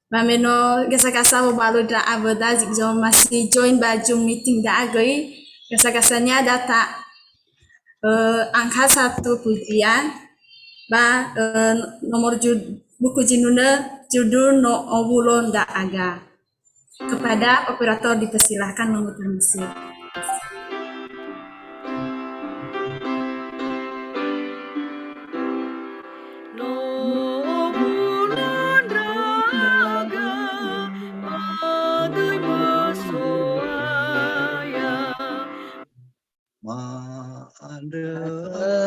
Mameno gasa-gasa balu da abada jom masih join baju meeting da agoi gasa-gasanya data angka satu pujian ba nomor buku jinuna judul no obulon da aga. Kepada operator dipersilahkan memutar musik.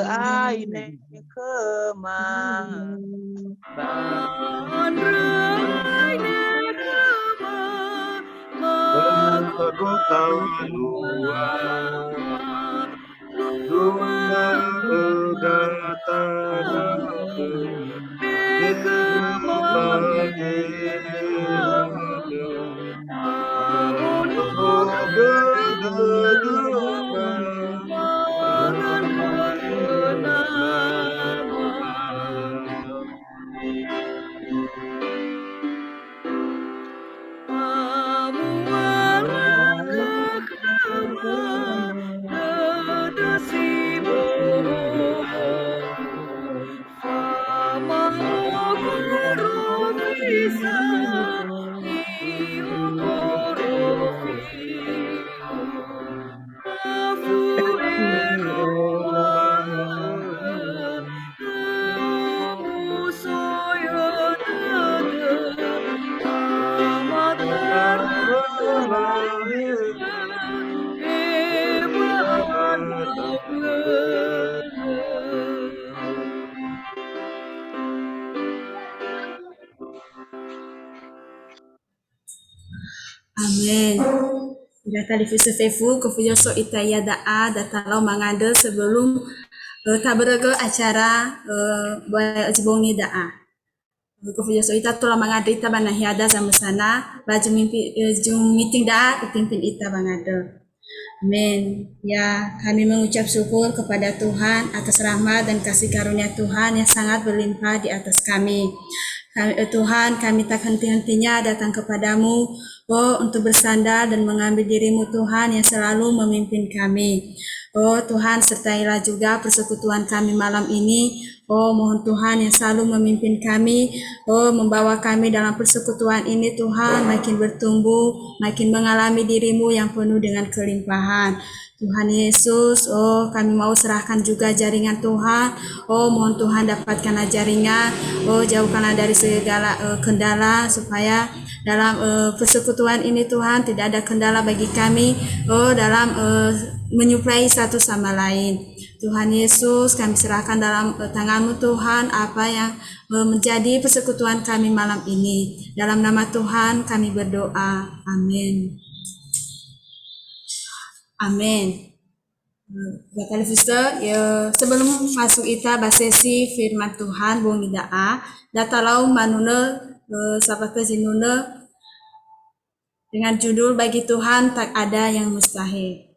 Aine kemang Amin. Data divisi fefu kefuyo so itaya da'a data lau mangade sebelum taberege acara bongi da'a. Kefuyo so ita tula mangade ita banahiada sama sana baju mimpi jum meeting da'a ipimpin ita bangade. Amin. Ya, kami mengucap syukur kepada Tuhan atas rahmat dan kasih karunia Tuhan yang sangat berlimpah di atas kami. Tuhan, kami tak henti-hentinya datang kepadamu, untuk bersandar dan mengambil dirimu Tuhan yang selalu memimpin kami. Tuhan, sertailah juga persekutuan kami malam ini. Mohon Tuhan yang selalu memimpin kami, membawa kami dalam persekutuan ini Tuhan, makin bertumbuh, makin mengalami dirimu yang penuh dengan kelimpahan. Tuhan Yesus, kami mau serahkan juga jaringan Tuhan. Mohon Tuhan dapatkanlah jaringan, jauhkanlah dari segala kendala supaya dalam persekutuan ini Tuhan tidak ada kendala bagi kami dalam menyuplai satu sama lain. Tuhan Yesus, kami serahkan dalam tangan-Mu Tuhan apa yang menjadi persekutuan kami malam ini. Dalam nama Tuhan kami berdoa. Amin. Amin. Bapak Sister, ya, sebelum masuk ita basesi firman Tuhan bung da'a data lau manune sabata jinune dengan judul bagi Tuhan tak ada yang mustahil.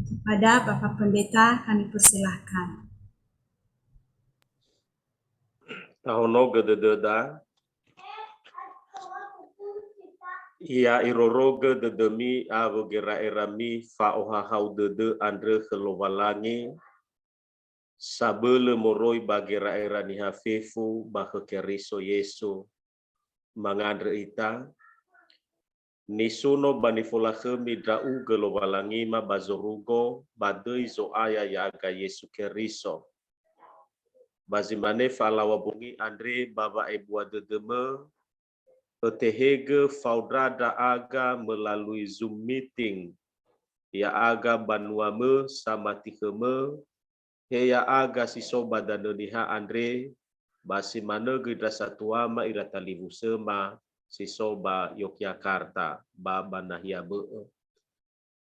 Kepada Bapak Pendeta kami persilahkan. Tahono gedededa. Ia iroroge dedemi avogera erami fa ohahau dede andre kelowalangi sabele moroi bagera erani hafefu bahekeriso Yesu mangandre ita nisono banifola khemi drau gelowalangi ma bazorugo badei zo aya yaga Yesu keriso bazimane falawa bungi andre baba ebua dedeme Petehege faudrada aga melalui Zoom meeting ya aga banuame sama tikeme ya aga sisoba danoniha Andre basi mana gedra satuama iratalivu sema sisoba Yogyakarta baba nahia be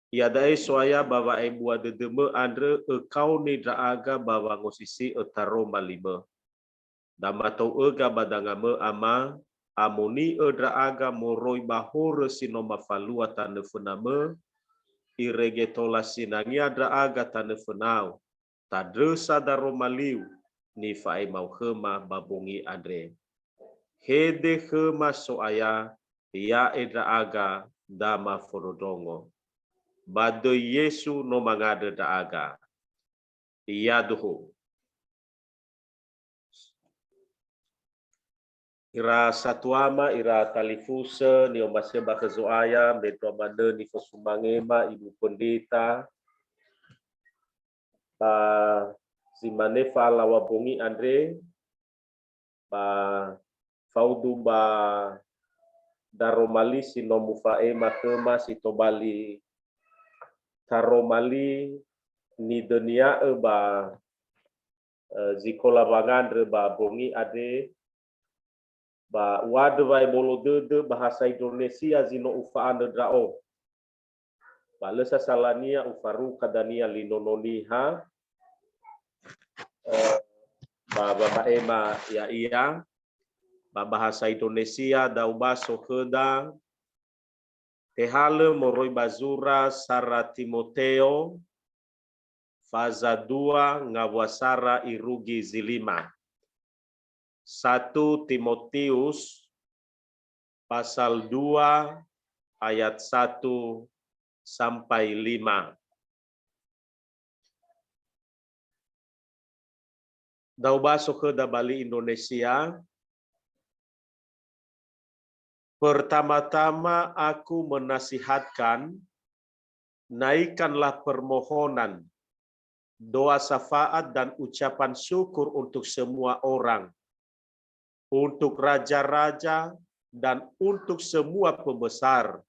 ya dai soaya baba ebua dedeme Andre ekau ni dra aga baba ngosisi etaro malime damato ega badangame ama amoni edra aga moroi bahore sinoma falua tane fename iregetola sinangia dra aga tane fenau tadre sadaro maliu ni fae mau hema babongi Andre hede hema soaya ya edra aga dama forodongo bado Yesu no mangade dra aga ya duhu ira satuama ira talifusa ni omaseba kezoaya betwa bade ni fosumangema ibu pendeta ba simane fala wabongi Andre ba faudu ba daromali sinomu fae makema sitobali taromali ni dunia ba zikola bangandre ba bongi ade ba wade vai bolo dede bahasa Indonesia zino ufa ande drao ba lesa salania ufaru kadania linononiha ba ema ya iya ba bahasa Indonesia dau baso keda tehale moroi bazura sara Timoteo faza 2 ngawasara irugi zilima 1 Timotius pasal 2 ayat 1 sampai 5. Dau baso ke da Bali Indonesia. Pertama-tama aku menasihatkan, naikkanlah permohonan, doa syafaat dan ucapan syukur untuk semua orang, untuk raja-raja dan untuk semua pembesar,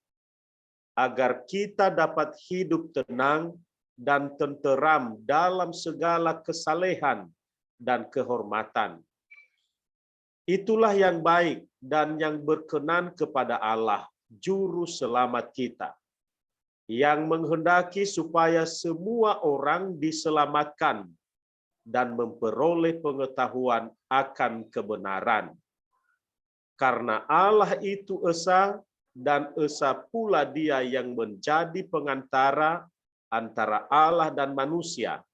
agar kita dapat hidup tenang dan tenteram dalam segala kesalehan dan kehormatan. Itulah yang baik dan yang berkenan kepada Allah, Juru Selamat kita, yang menghendaki supaya semua orang diselamatkan dan memperoleh pengetahuan akan kebenaran. Karena Allah itu esa dan esa pula Dia yang menjadi pengantara antara Allah dan manusia,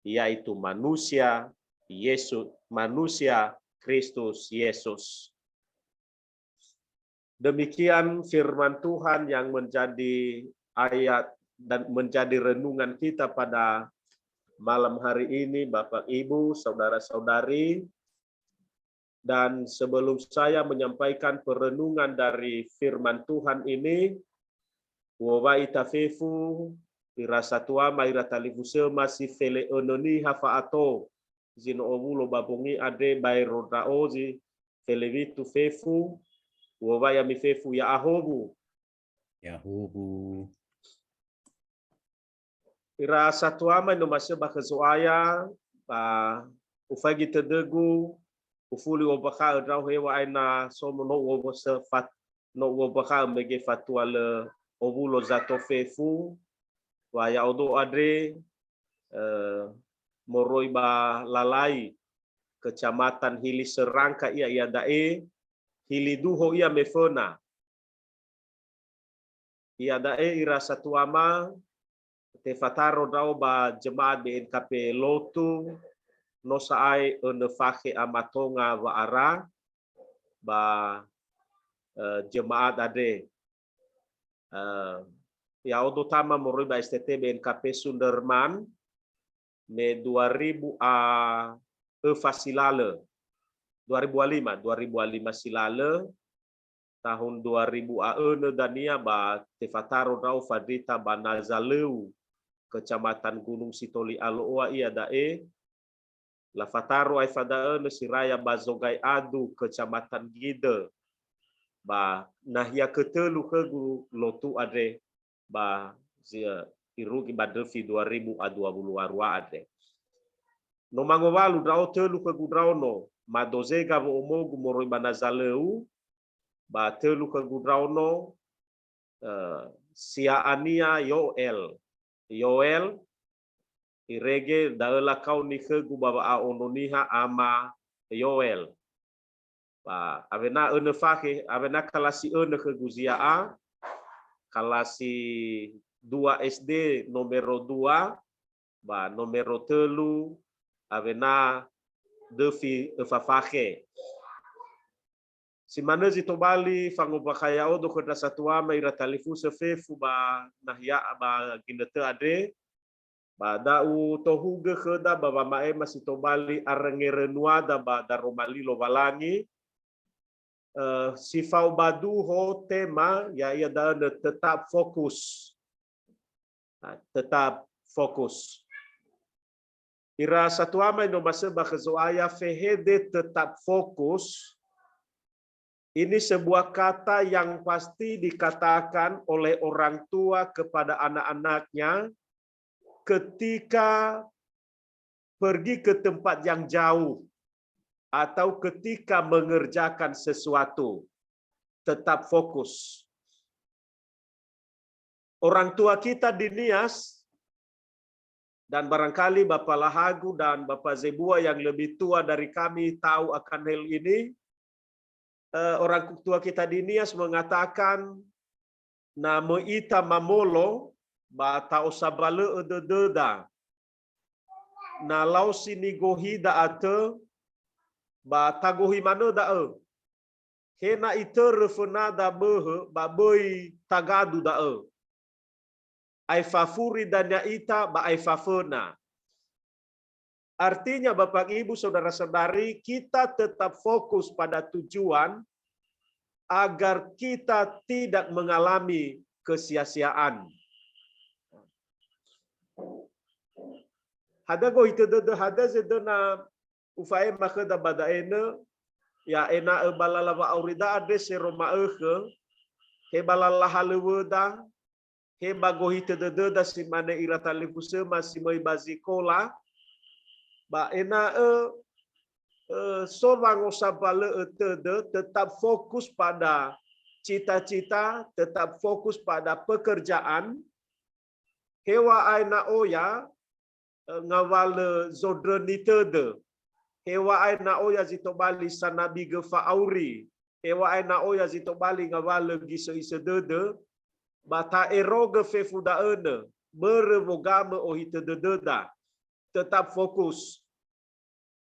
yaitu manusia Kristus Yesus. Demikian firman Tuhan yang menjadi ayat dan menjadi renungan kita pada malam hari ini, Bapak Ibu, saudara-saudari. Dan sebelum saya menyampaikan perenungan dari firman Tuhan ini, wawa itafefu irasatua mairatalifu masih fele ononi hafaato zino omulo babongi ade bairo raozi felevitu fefu wawa ya mifefu ya ahobu irasatua no masih bakazoaya pa ufagi tedegu ufuli wabaka drau hewa aina somo no wabose fat no wabaka mege fatua le ovulo zato fefu wa ya odo adre moroi ba lalai kecamatan Hili Serangka ia dae Hili Duho ia mefona ia dae ira satuama te fataro dau ba jemaat BNKP lotu no saai ene fake amatonga wa ara ba jemaat ade ya odo tama moroi ba STT BNKP Sunderman ne 2000 fasilale 2005 silale tahun 2000 dania ba tefataro rau fadrita banazaleu Kecamatan Gunung Sitoli Aloa ia dae la fataro ai fada siraya bazogai adu Kecamatan Gide ba nahia ketelu ke lotu ade ba zia irugi badefi 2020 arwa ade no mangowalu drao telu ke gudraono madozega vo omogu moroi banazaleu ba telu ke gudraono sia ania Yoel irege daela kau ni ke gubaba a ononiha ama Yoel ba avena ene fake avena kalasi ene ke guzia a kalasi 2 SD nomero 2 ba nomero telu avena defi fafake si manezi to bali fango bakaya odo kota satua mai ratalifu sefefu ba nahya ba ginete ade ba dau tohuge kheda ba mae masih to bali arengere nuada ba daromali lo balangi si fau badu ho tema ya ia da tetap fokus ira satua mai no maseba kezoaya fehede tetap fokus. Ini sebuah kata yang pasti dikatakan oleh orang tua kepada anak-anaknya ketika pergi ke tempat yang jauh atau ketika mengerjakan sesuatu. Tetap fokus. Orang tua kita di Nias, dan barangkali Bapak Lahagu dan Bapak Zebua yang lebih tua dari kami tahu akan hal ini. Orang tua kita di Nias mengatakan nama ita mamolo ba tau sabale ededa na lau sini gohi da ate ba tagohi mana da kena ite refena da behe ba boi tagadu da ai fafuri dan ya ita ba ai fafena. Artinya Bapak Ibu Saudara-saudari, kita tetap fokus pada tujuan agar kita tidak mengalami kesia-siaan. Hada go itu hada zedona ufae makada badaena ya ena balala ba aurida ade seroma he balala haleweda he bago itu da simane iratalifu masih mai bazikola ba ena seorang osabale tetap fokus pada cita-cita, tetap fokus pada pekerjaan. Hewa aina oya ngawale zodrenitede. Hewa aina oya zitobali sanabi gefa auri. Hewa aina oya zitobali ngawale giso isedede. Bata eroge fefudaene merevogame ohitededa. Tetap fokus.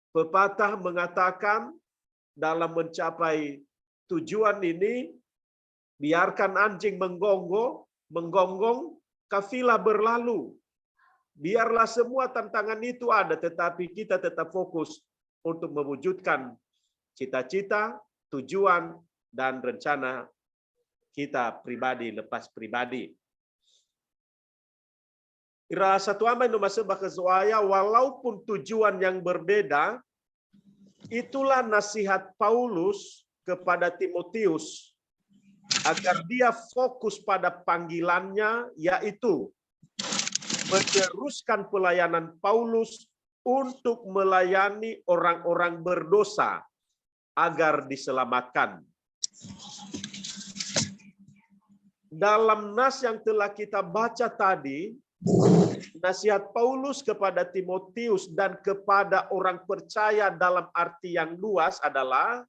Pepatah mengatakan dalam mencapai tujuan ini, biarkan anjing menggonggong, kafilah berlalu. Biarlah semua tantangan itu ada, tetapi kita tetap fokus untuk mewujudkan cita-cita, tujuan, dan rencana kita pribadi lepas pribadi. Ira satu amai no masebah kezoaya, walaupun tujuan yang berbeda, itulah nasihat Paulus kepada Timotius agar dia fokus pada panggilannya, yaitu meneruskan pelayanan Paulus untuk melayani orang-orang berdosa agar diselamatkan. Dalam nas yang telah kita baca tadi, nasihat Paulus kepada Timotius dan kepada orang percaya dalam arti yang luas adalah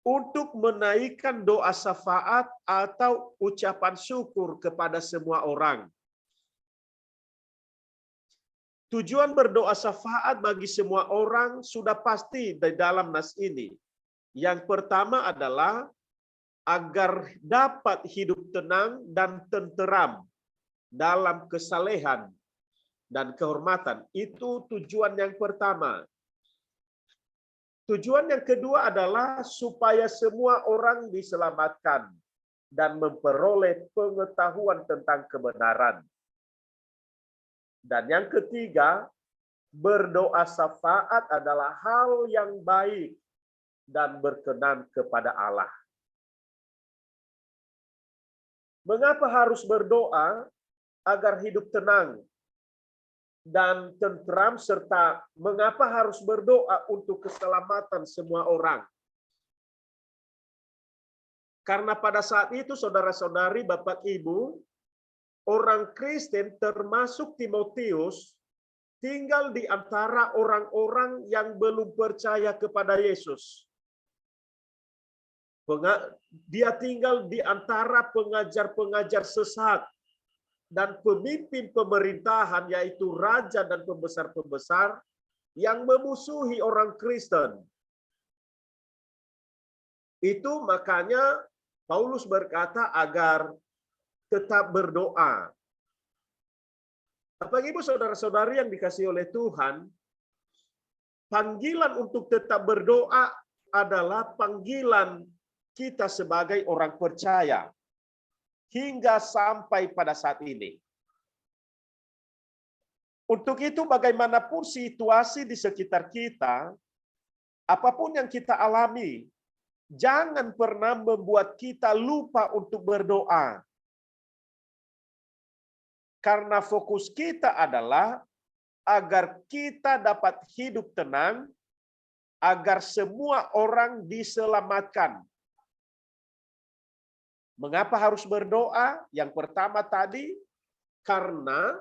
untuk menaikkan doa syafaat atau ucapan syukur kepada semua orang. Tujuan berdoa syafaat bagi semua orang sudah pasti di dalam nas ini. Yang pertama adalah agar dapat hidup tenang dan tenteram dalam kesalehan dan kehormatan. Itu tujuan yang pertama. Tujuan yang kedua adalah supaya semua orang diselamatkan dan memperoleh pengetahuan tentang kebenaran. Dan yang ketiga, berdoa syafaat adalah hal yang baik dan berkenan kepada Allah. Mengapa harus berdoa? Agar hidup tenang dan tentram, serta mengapa harus berdoa untuk keselamatan semua orang? Karena pada saat itu, saudara-saudari, Bapak Ibu, orang Kristen termasuk Timotius tinggal di antara orang-orang yang belum percaya kepada Yesus. Dia tinggal di antara pengajar-pengajar sesat dan pemimpin pemerintahan, yaitu raja dan pembesar-pembesar yang memusuhi orang Kristen. Itu makanya Paulus berkata agar tetap berdoa. Bapak Ibu saudara-saudari yang dikasihi oleh Tuhan, panggilan untuk tetap berdoa adalah panggilan kita sebagai orang percaya hingga sampai pada saat ini. Untuk itu, bagaimanapun situasi di sekitar kita, apapun yang kita alami, jangan pernah membuat kita lupa untuk berdoa. Karena fokus kita adalah agar kita dapat hidup tenang, agar semua orang diselamatkan. Mengapa harus berdoa? Yang pertama tadi, karena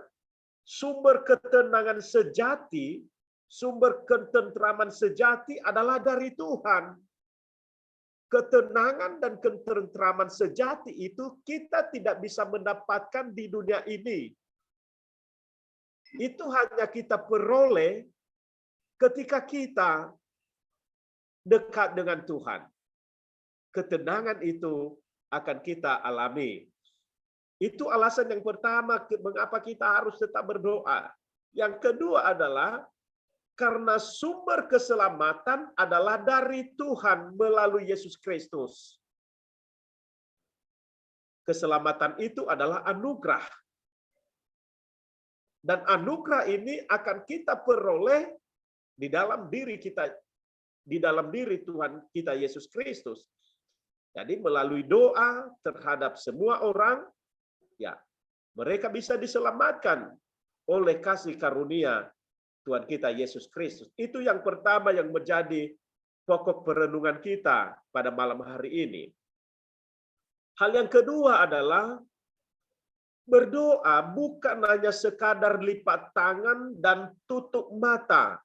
sumber ketenangan sejati, sumber ketentraman sejati adalah dari Tuhan. Ketenangan dan ketentraman sejati itu kita tidak bisa mendapatkan di dunia ini. Itu hanya kita peroleh ketika kita dekat dengan Tuhan. Ketenangan itu akan kita alami. Itu alasan yang pertama mengapa kita harus tetap berdoa. Yang kedua adalah karena sumber keselamatan adalah dari Tuhan melalui Yesus Kristus. Keselamatan itu adalah anugerah. Dan anugerah ini akan kita peroleh di dalam diri kita, di dalam diri Tuhan kita Yesus Kristus. Jadi melalui doa terhadap semua orang, ya, mereka bisa diselamatkan oleh kasih karunia Tuhan kita Yesus Kristus. Itu yang pertama yang menjadi pokok perenungan kita pada malam hari ini. Hal yang kedua adalah berdoa bukan hanya sekadar lipat tangan dan tutup mata.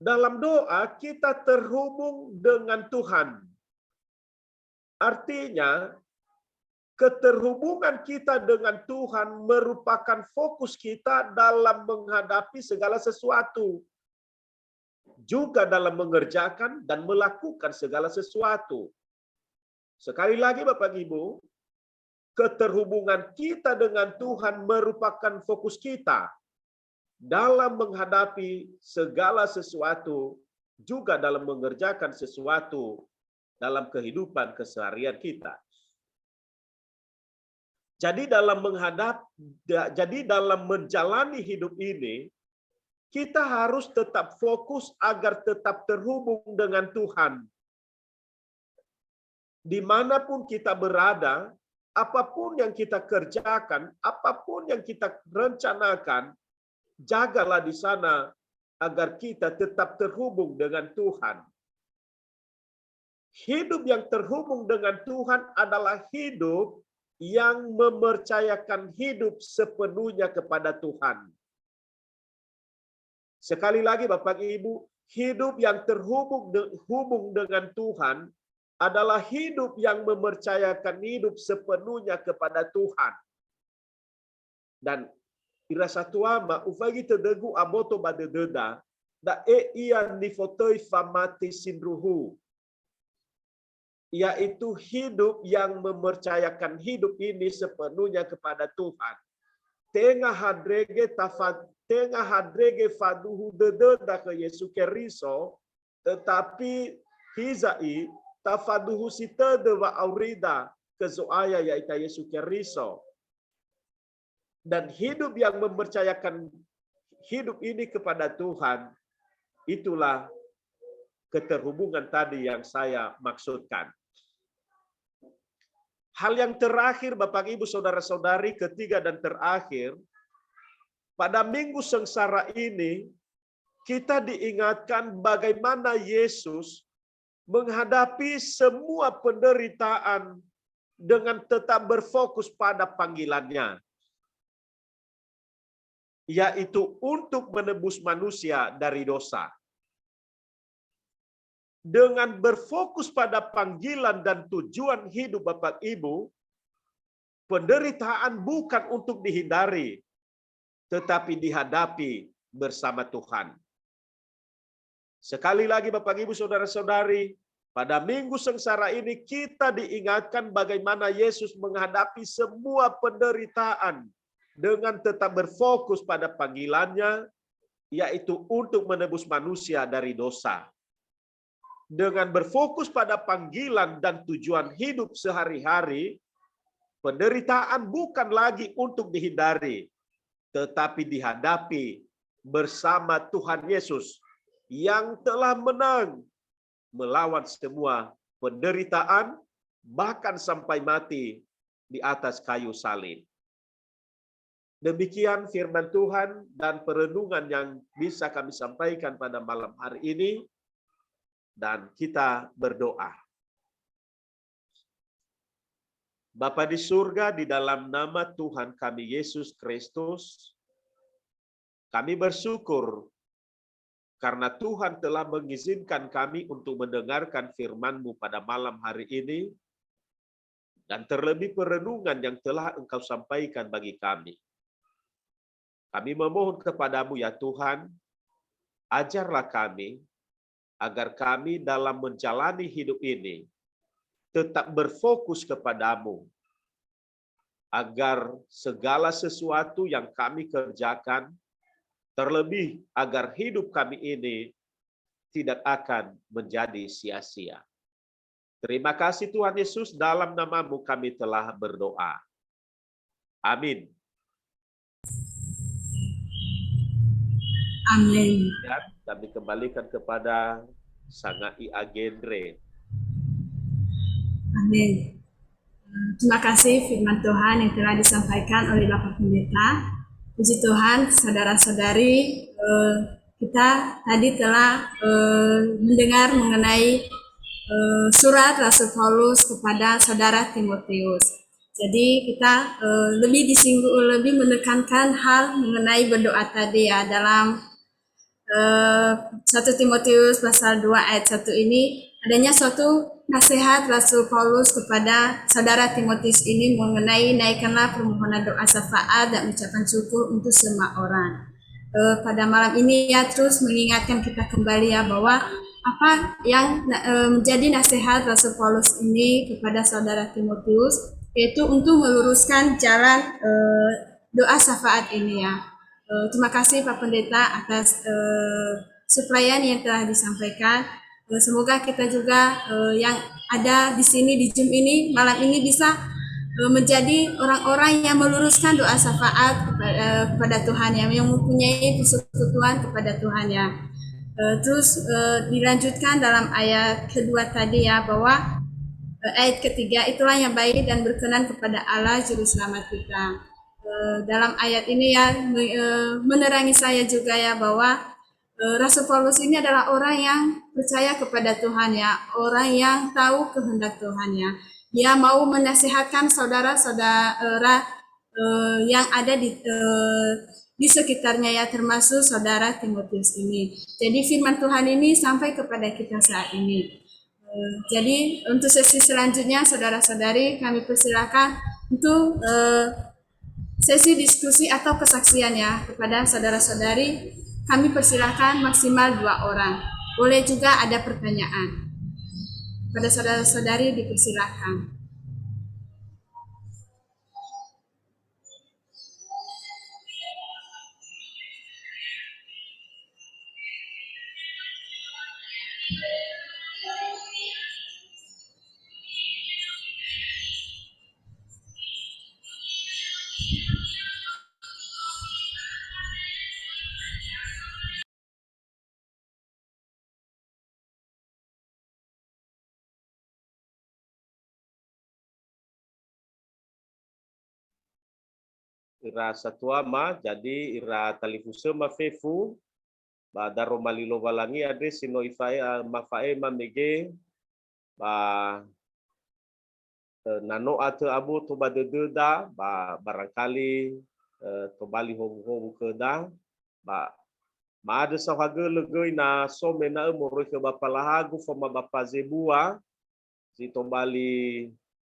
Dalam doa kita terhubung dengan Tuhan. Artinya, keterhubungan kita dengan Tuhan merupakan fokus kita dalam menghadapi segala sesuatu. Juga dalam mengerjakan dan melakukan segala sesuatu. Sekali lagi Bapak Ibu, keterhubungan kita dengan Tuhan merupakan fokus kita dalam menghadapi segala sesuatu, juga dalam mengerjakan sesuatu dalam kehidupan keseharian kita. Jadi dalam menjalani hidup ini, kita harus tetap fokus agar tetap terhubung dengan Tuhan. Dimanapun kita berada, apapun yang kita kerjakan, apapun yang kita rencanakan, jagalah di sana agar kita tetap terhubung dengan Tuhan. Hidup yang terhubung dengan Tuhan adalah hidup yang mempercayakan hidup sepenuhnya kepada Tuhan. Sekali lagi Bapak Ibu, hidup yang terhubung dengan Tuhan adalah hidup yang mempercayakan hidup sepenuhnya kepada Tuhan. Dan ira satuama ufagi tedegu aboto badededa da ia nifotoi famati sinruhu, yaitu hidup yang mempercayakan hidup ini sepenuhnya kepada Tuhan. Tengah hadrege faduhu dededa ke Yesu Keriso, tetapi hizai tafaduhu sita dewa aurida ke zoaya yaitu Yesu Keriso. Dan hidup yang mempercayakan hidup ini kepada Tuhan, itulah keterhubungan tadi yang saya maksudkan. Hal yang terakhir Bapak Ibu Saudara-saudari, ketiga dan terakhir, pada minggu sengsara ini kita diingatkan bagaimana Yesus menghadapi semua penderitaan dengan tetap berfokus pada panggilannya, yaitu untuk menebus manusia dari dosa. Dengan berfokus pada panggilan dan tujuan hidup Bapak Ibu, penderitaan bukan untuk dihindari, tetapi dihadapi bersama Tuhan. Sekali lagi Bapak Ibu Saudara-saudari, pada minggu sengsara ini kita diingatkan bagaimana Yesus menghadapi semua penderitaan dengan tetap berfokus pada panggilannya, yaitu untuk menebus manusia dari dosa. Dengan berfokus pada panggilan dan tujuan hidup sehari-hari, penderitaan bukan lagi untuk dihindari, tetapi dihadapi bersama Tuhan Yesus yang telah menang melawan semua penderitaan, bahkan sampai mati di atas kayu salib. Demikian firman Tuhan dan perenungan yang bisa kami sampaikan pada malam hari ini. Dan kita berdoa. Bapa di surga, di dalam nama Tuhan kami Yesus Kristus, kami bersyukur karena Tuhan telah mengizinkan kami untuk mendengarkan firman-Mu pada malam hari ini, dan terlebih perenungan yang telah Engkau sampaikan bagi kami. Kami memohon kepadamu ya Tuhan, ajarlah kami, agar kami dalam menjalani hidup ini tetap berfokus kepadamu, agar segala sesuatu yang kami kerjakan, terlebih agar hidup kami ini tidak akan menjadi sia-sia. Terima kasih Tuhan Yesus, dalam nama-Mu kami telah berdoa. Amin. Amin. Dan kami kembalikan kepada Sangai Agendre. Amin. Terima kasih firman Tuhan yang telah disampaikan oleh Bapak Pendeta. Puji Tuhan, saudara-saudari, kita tadi telah mendengar mengenai surat Rasul Paulus kepada saudara Timotius. Jadi kita lebih menekankan hal mengenai berdoa tadi ya, dalam 1 Timotius pasal 2 ayat 1 ini adanya suatu nasihat Rasul Paulus kepada saudara Timotius ini mengenai naikkanlah permohonan doa syafaat dan ucapan syukur untuk semua orang. Pada malam ini ya terus mengingatkan kita kembali ya bahwa apa yang menjadi nasihat Rasul Paulus ini kepada saudara Timotius, yaitu untuk meluruskan jalan doa syafaat ini ya. Terima kasih Pak Pendeta atas suplaian yang telah disampaikan. Semoga kita juga yang ada di sini di Zoom ini malam ini bisa menjadi orang-orang yang meluruskan doa syafaat kepada Tuhan ya, yang mempunyai persekutuan kepada Tuhan ya. Terus dilanjutkan dalam ayat kedua tadi ya, bahwa ayat ketiga, itulah yang baik dan berkenan kepada Allah Juru Selamat kita. Dalam ayat ini ya menerangi saya juga ya bahwa Rasul Paulus ini adalah orang yang percaya kepada Tuhan ya, orang yang tahu kehendak Tuhan ya. Dia mau menasihatkan saudara-saudara yang ada di sekitarnya ya, termasuk saudara Timotius ini. Jadi firman Tuhan ini sampai kepada kita saat ini. Jadi untuk sesi selanjutnya saudara-saudari kami persilakan untuk Sesi diskusi atau kesaksiannya kepada saudara-saudari kami persilakan maksimal 2 orang. Boleh juga ada pertanyaan. Pada saudara-saudari dipersilakan. Ira satua ma jadi ira talifuse ma fefu ba daro malilo walangi ade sino ifai mafae ma mege ba nano ate abu to ba da ba barangkali to bali hobu ke da ba ma ada sahaga legoi na so mena moroi ke bapa lahagu fama bapa zebua si to bali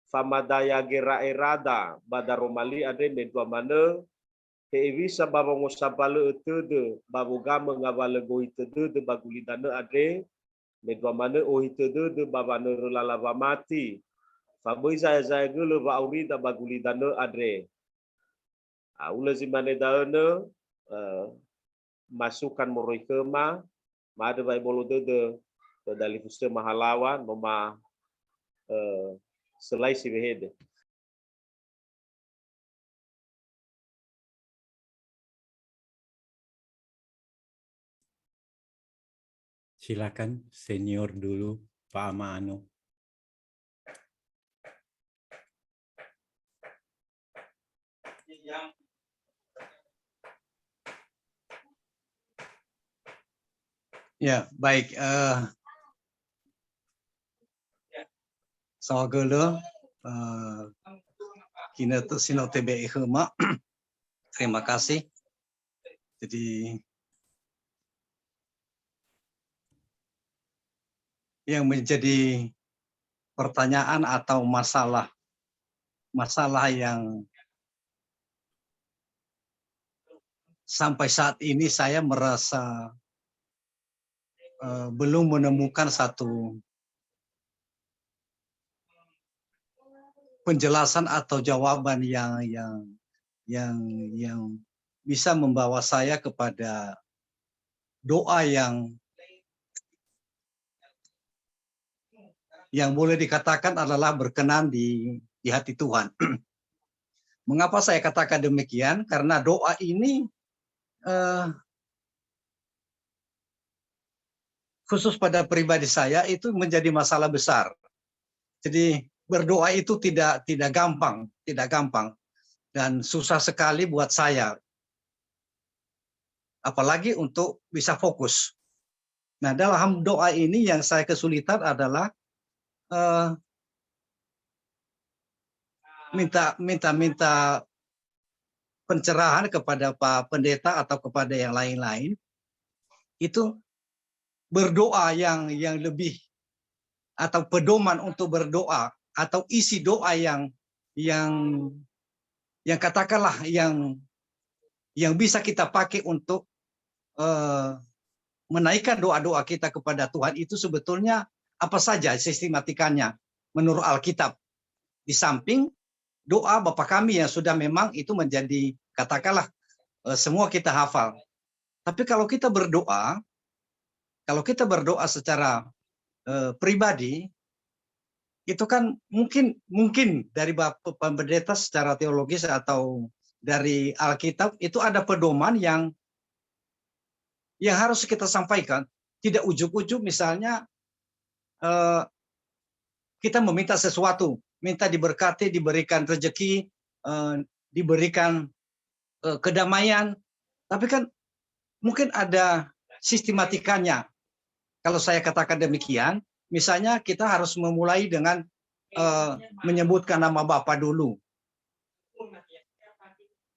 fama daya gera erada badaro mali ade medua mana he visa baba ngosabale etede babu gama ngabale go itede de baguli dana ade medwa mana o itede de baba ne relala mati faboi saya gele ba auri da baguli dana ade ula zimane daana masukan moroi kema ma ada bai bolo de dali fuste mahalawan mama selai si behede. Silakan senior dulu, Pak Amano. Ya, baik. Saudara, kini tu sino TBI Hema. Terima kasih. Jadi yang menjadi pertanyaan atau masalah yang sampai saat ini saya merasa belum menemukan satu penjelasan atau jawaban yang bisa membawa saya kepada doa yang boleh dikatakan adalah berkenan di hati Tuhan. Mengapa saya katakan demikian? Karena doa ini khusus pada pribadi saya itu menjadi masalah besar. Jadi berdoa itu tidak gampang dan susah sekali buat saya. Apalagi untuk bisa fokus. Nah, dalam doa ini yang saya kesulitan adalah minta pencerahan kepada Pak Pendeta atau kepada yang lain-lain. Itu berdoa yang lebih atau pedoman untuk berdoa atau isi doa yang katakanlah yang bisa kita pakai untuk menaikkan doa-doa kita kepada Tuhan itu sebetulnya apa saja sistematikanya menurut Alkitab. Di samping doa Bapa kami yang sudah memang itu menjadi katakanlah semua kita hafal. Tapi kalau kita berdoa secara pribadi, itu kan mungkin dari Bapak Pendeta secara teologis atau dari Alkitab itu ada pedoman yang harus kita sampaikan. Tidak ujuk-ujuk misalnya kita meminta sesuatu, minta diberkati, diberikan rezeki, diberikan kedamaian, tapi kan mungkin ada sistematikanya. Kalau saya katakan demikian, misalnya kita harus memulai dengan menyebutkan nama Bapa dulu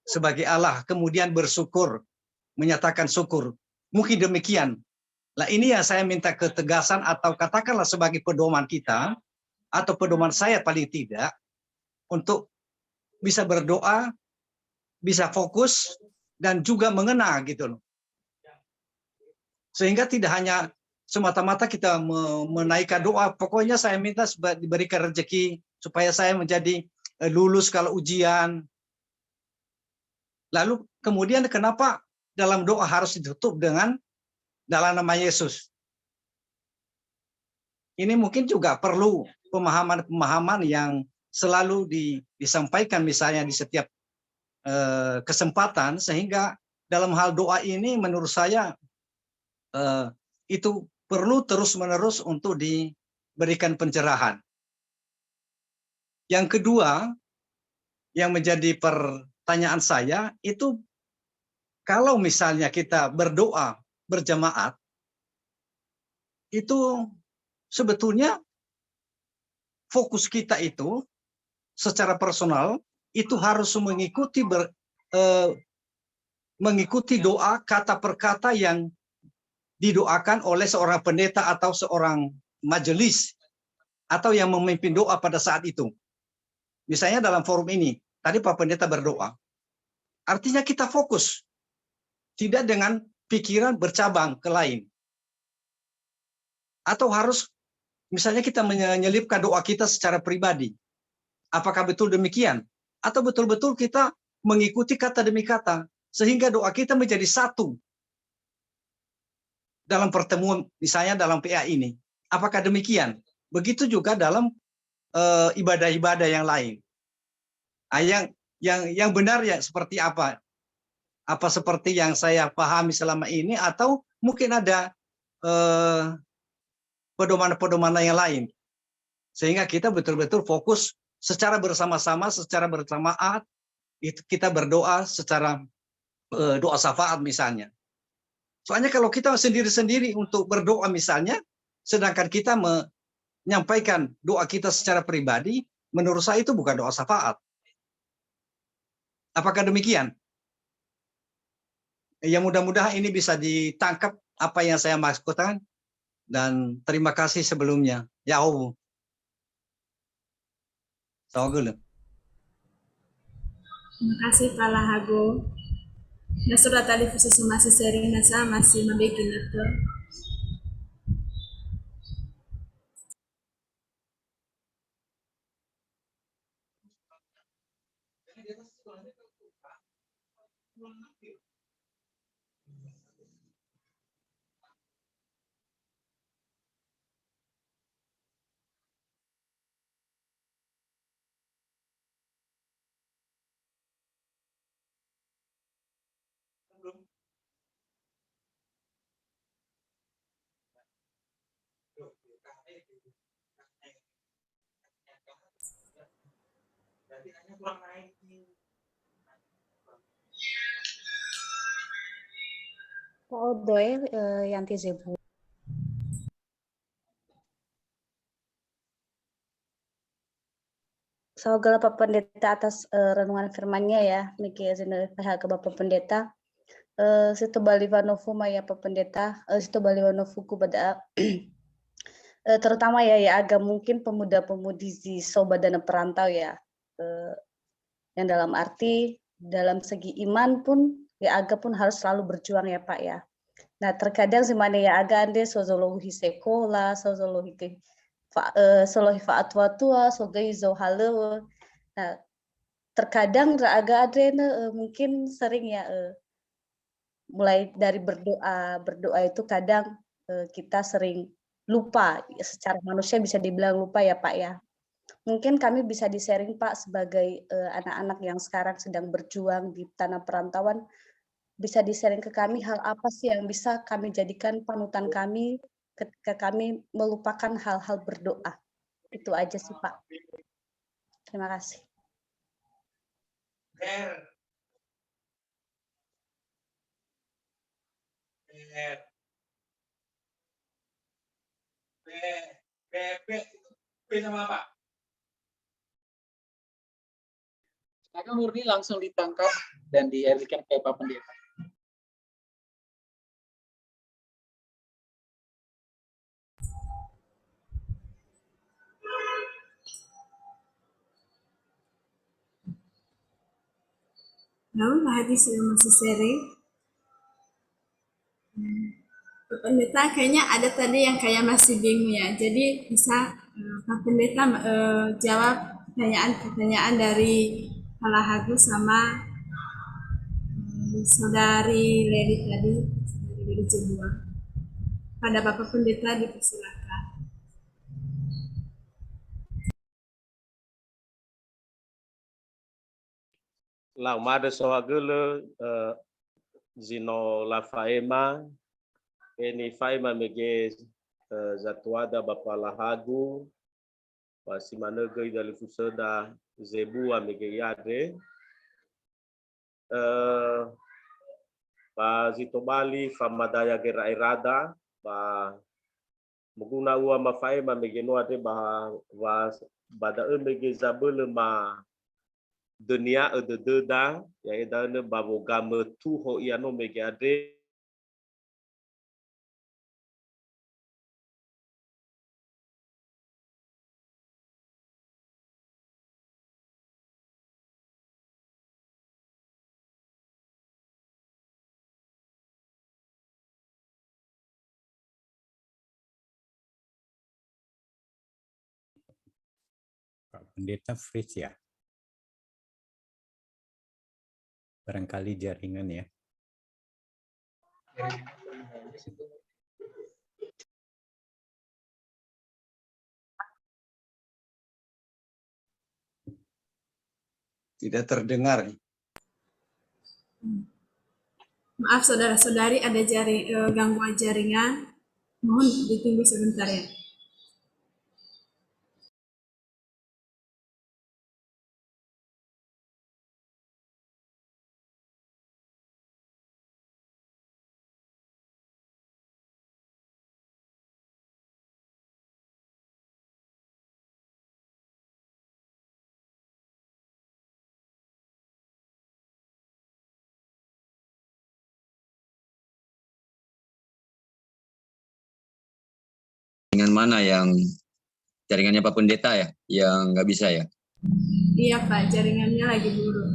sebagai Allah, kemudian bersyukur, menyatakan syukur. Mungkin demikian. Nah, ini yang saya minta ketegasan atau katakanlah sebagai pedoman kita, atau pedoman saya paling tidak, untuk bisa berdoa bisa fokus dan juga mengena gitu loh. Sehingga tidak hanya semata-mata kita menaikkan doa, pokoknya saya minta diberikan rezeki supaya saya menjadi lulus kalau ujian. Lalu kemudian kenapa dalam doa harus ditutup dengan dalam nama Yesus? Ini mungkin juga perlu pemahaman-pemahaman yang selalu disampaikan misalnya di setiap kesempatan, sehingga dalam hal doa ini menurut saya itu perlu terus-menerus untuk diberikan pencerahan. Yang kedua, yang menjadi pertanyaan saya itu, kalau misalnya kita berdoa berjamaat, itu sebetulnya fokus kita itu secara personal itu harus mengikuti doa kata per kata yang didoakan oleh seorang pendeta atau seorang majelis atau yang memimpin doa pada saat itu. Misalnya dalam forum ini, tadi Pak Pendeta berdoa. Artinya kita fokus, tidak dengan pikiran bercabang ke lain. Atau harus, misalnya kita menyelipkan doa kita secara pribadi. Apakah betul demikian? Atau betul-betul kita mengikuti kata demi kata, sehingga doa kita menjadi satu. Dalam pertemuan, misalnya dalam PA ini. Apakah demikian? Begitu juga dalam ibadah-ibadah yang lain. Yang benar ya seperti apa? Apa seperti yang saya pahami selama ini, atau mungkin ada pedoman-pedoman yang lain, sehingga kita betul-betul fokus secara bersama-sama, secara berjamaah, itu kita berdoa secara doa syafaat misalnya. Soalnya kalau kita sendiri-sendiri untuk berdoa misalnya, sedangkan kita menyampaikan doa kita secara pribadi, menurut saya itu bukan doa syafaat. Apakah demikian? Ya mudah-mudahan ini bisa ditangkap apa yang saya maksudkan, dan terima kasih sebelumnya. Ya Allah. Terima kasih Pak Lahago. Na surat tadi khusus masih sering nasa masih membuat itu. Odoe yang tizebu. Segala Bapak Pendeta atas renungan firman-Nya ya, niki izin PH ke Bapak Pendeta. Situ Balivanovu Maya Bapak Pendeta, situ Balivanovu pada terutama ya agak mungkin pemuda-pemudi di Sobadana Perantau ya, yang dalam arti dalam segi iman pun ya agak pun harus selalu berjuang ya Pak ya. Nah terkadang semana ya agak ande sozolohi sekolah, sozolohi ke solohi faatwa tua, sogai zohale. Nah terkadang agak ada mungkin sering ya mulai dari berdoa itu kadang kita sering lupa, secara manusia bisa dibilang lupa ya Pak ya. Mungkin kami bisa di-sharing Pak sebagai anak-anak yang sekarang sedang berjuang di tanah perantauan, bisa di-sharing ke kami hal apa sih yang bisa kami jadikan panutan kami ketika kami melupakan hal-hal berdoa. Itu aja sih Pak. Terima kasih. Maka murni langsung ditangkap dan dialihkan ke Pak Pendeta. Namun Pak Hadi masih sharing. Pak Pendeta kayaknya ada tadi yang kayak masih bingung ya. Jadi bisa Pak Pendeta jawab pertanyaan-pertanyaan dari Pak Lahagu sama Saudari Leli tadi, Saudari Leli Jebua. Pada Bapak Pendeta dipersilakan. Lang mada soagele zino la faema eni faema mege zatuada bapa lahagu pasi manege dari fuseda zebu mege yade pa zito bali famadaya gera irada pa muguna ua mafaema mege noade ba bada mege zabele ma dunia de deda ya edane babo game tuho iano megade Pak Pendeta Fritz ya. Barangkali jaringan ya. Tidak terdengar. Maaf saudara-saudari ada gangguan jaringan. Mohon ditunggu sebentar ya. Jaringan mana yang jaringannya Pak Pendeta ya, yang nggak bisa ya? Iya Pak, jaringannya lagi buruk.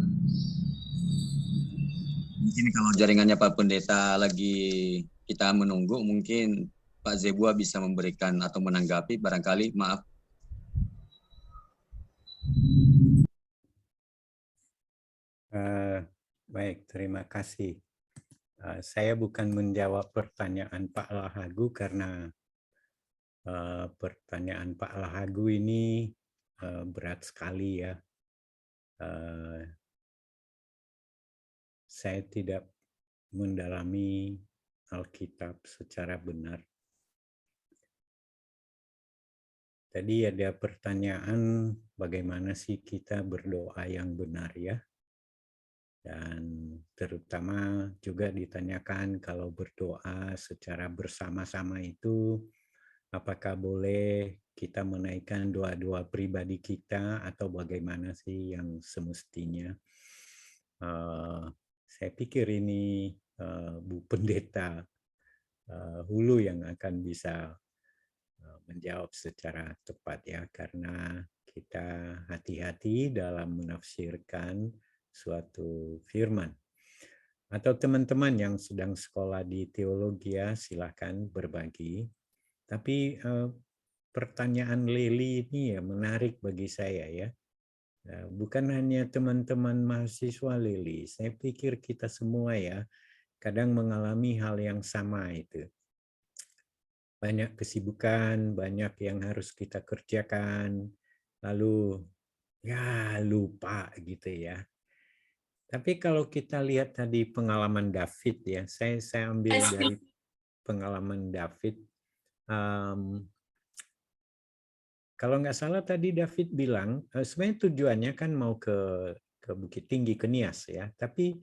Mungkin kalau jaringannya Pak Pendeta lagi kita menunggu, mungkin Pak Zebua bisa memberikan atau menanggapi barangkali, maaf. Baik, terima kasih. Saya bukan menjawab pertanyaan Pak Lahagu karena pertanyaan Pak Lahagu ini berat sekali ya. Saya tidak mendalami Alkitab secara benar. Tadi ada pertanyaan bagaimana sih kita berdoa yang benar ya. Dan terutama juga ditanyakan kalau berdoa secara bersama-sama itu apakah boleh kita menaikkan doa-doa pribadi kita atau bagaimana sih yang semestinya. Saya pikir ini Bu Pendeta Hulu yang akan bisa menjawab secara tepat ya, karena kita hati-hati dalam menafsirkan suatu firman. Atau teman-teman yang sedang sekolah di teologi ya, silakan berbagi. Tapi pertanyaan Lili ini ya menarik bagi saya ya. Bukan hanya teman-teman mahasiswa Lili, saya pikir kita semua ya kadang mengalami hal yang sama itu. Banyak kesibukan, banyak yang harus kita kerjakan, lalu ya lupa gitu ya. Tapi kalau kita lihat tadi pengalaman David ya, saya ambil dari pengalaman David. Kalau nggak salah tadi David bilang, sebenarnya tujuannya kan mau ke Bukit Tinggi, ke Nias ya, tapi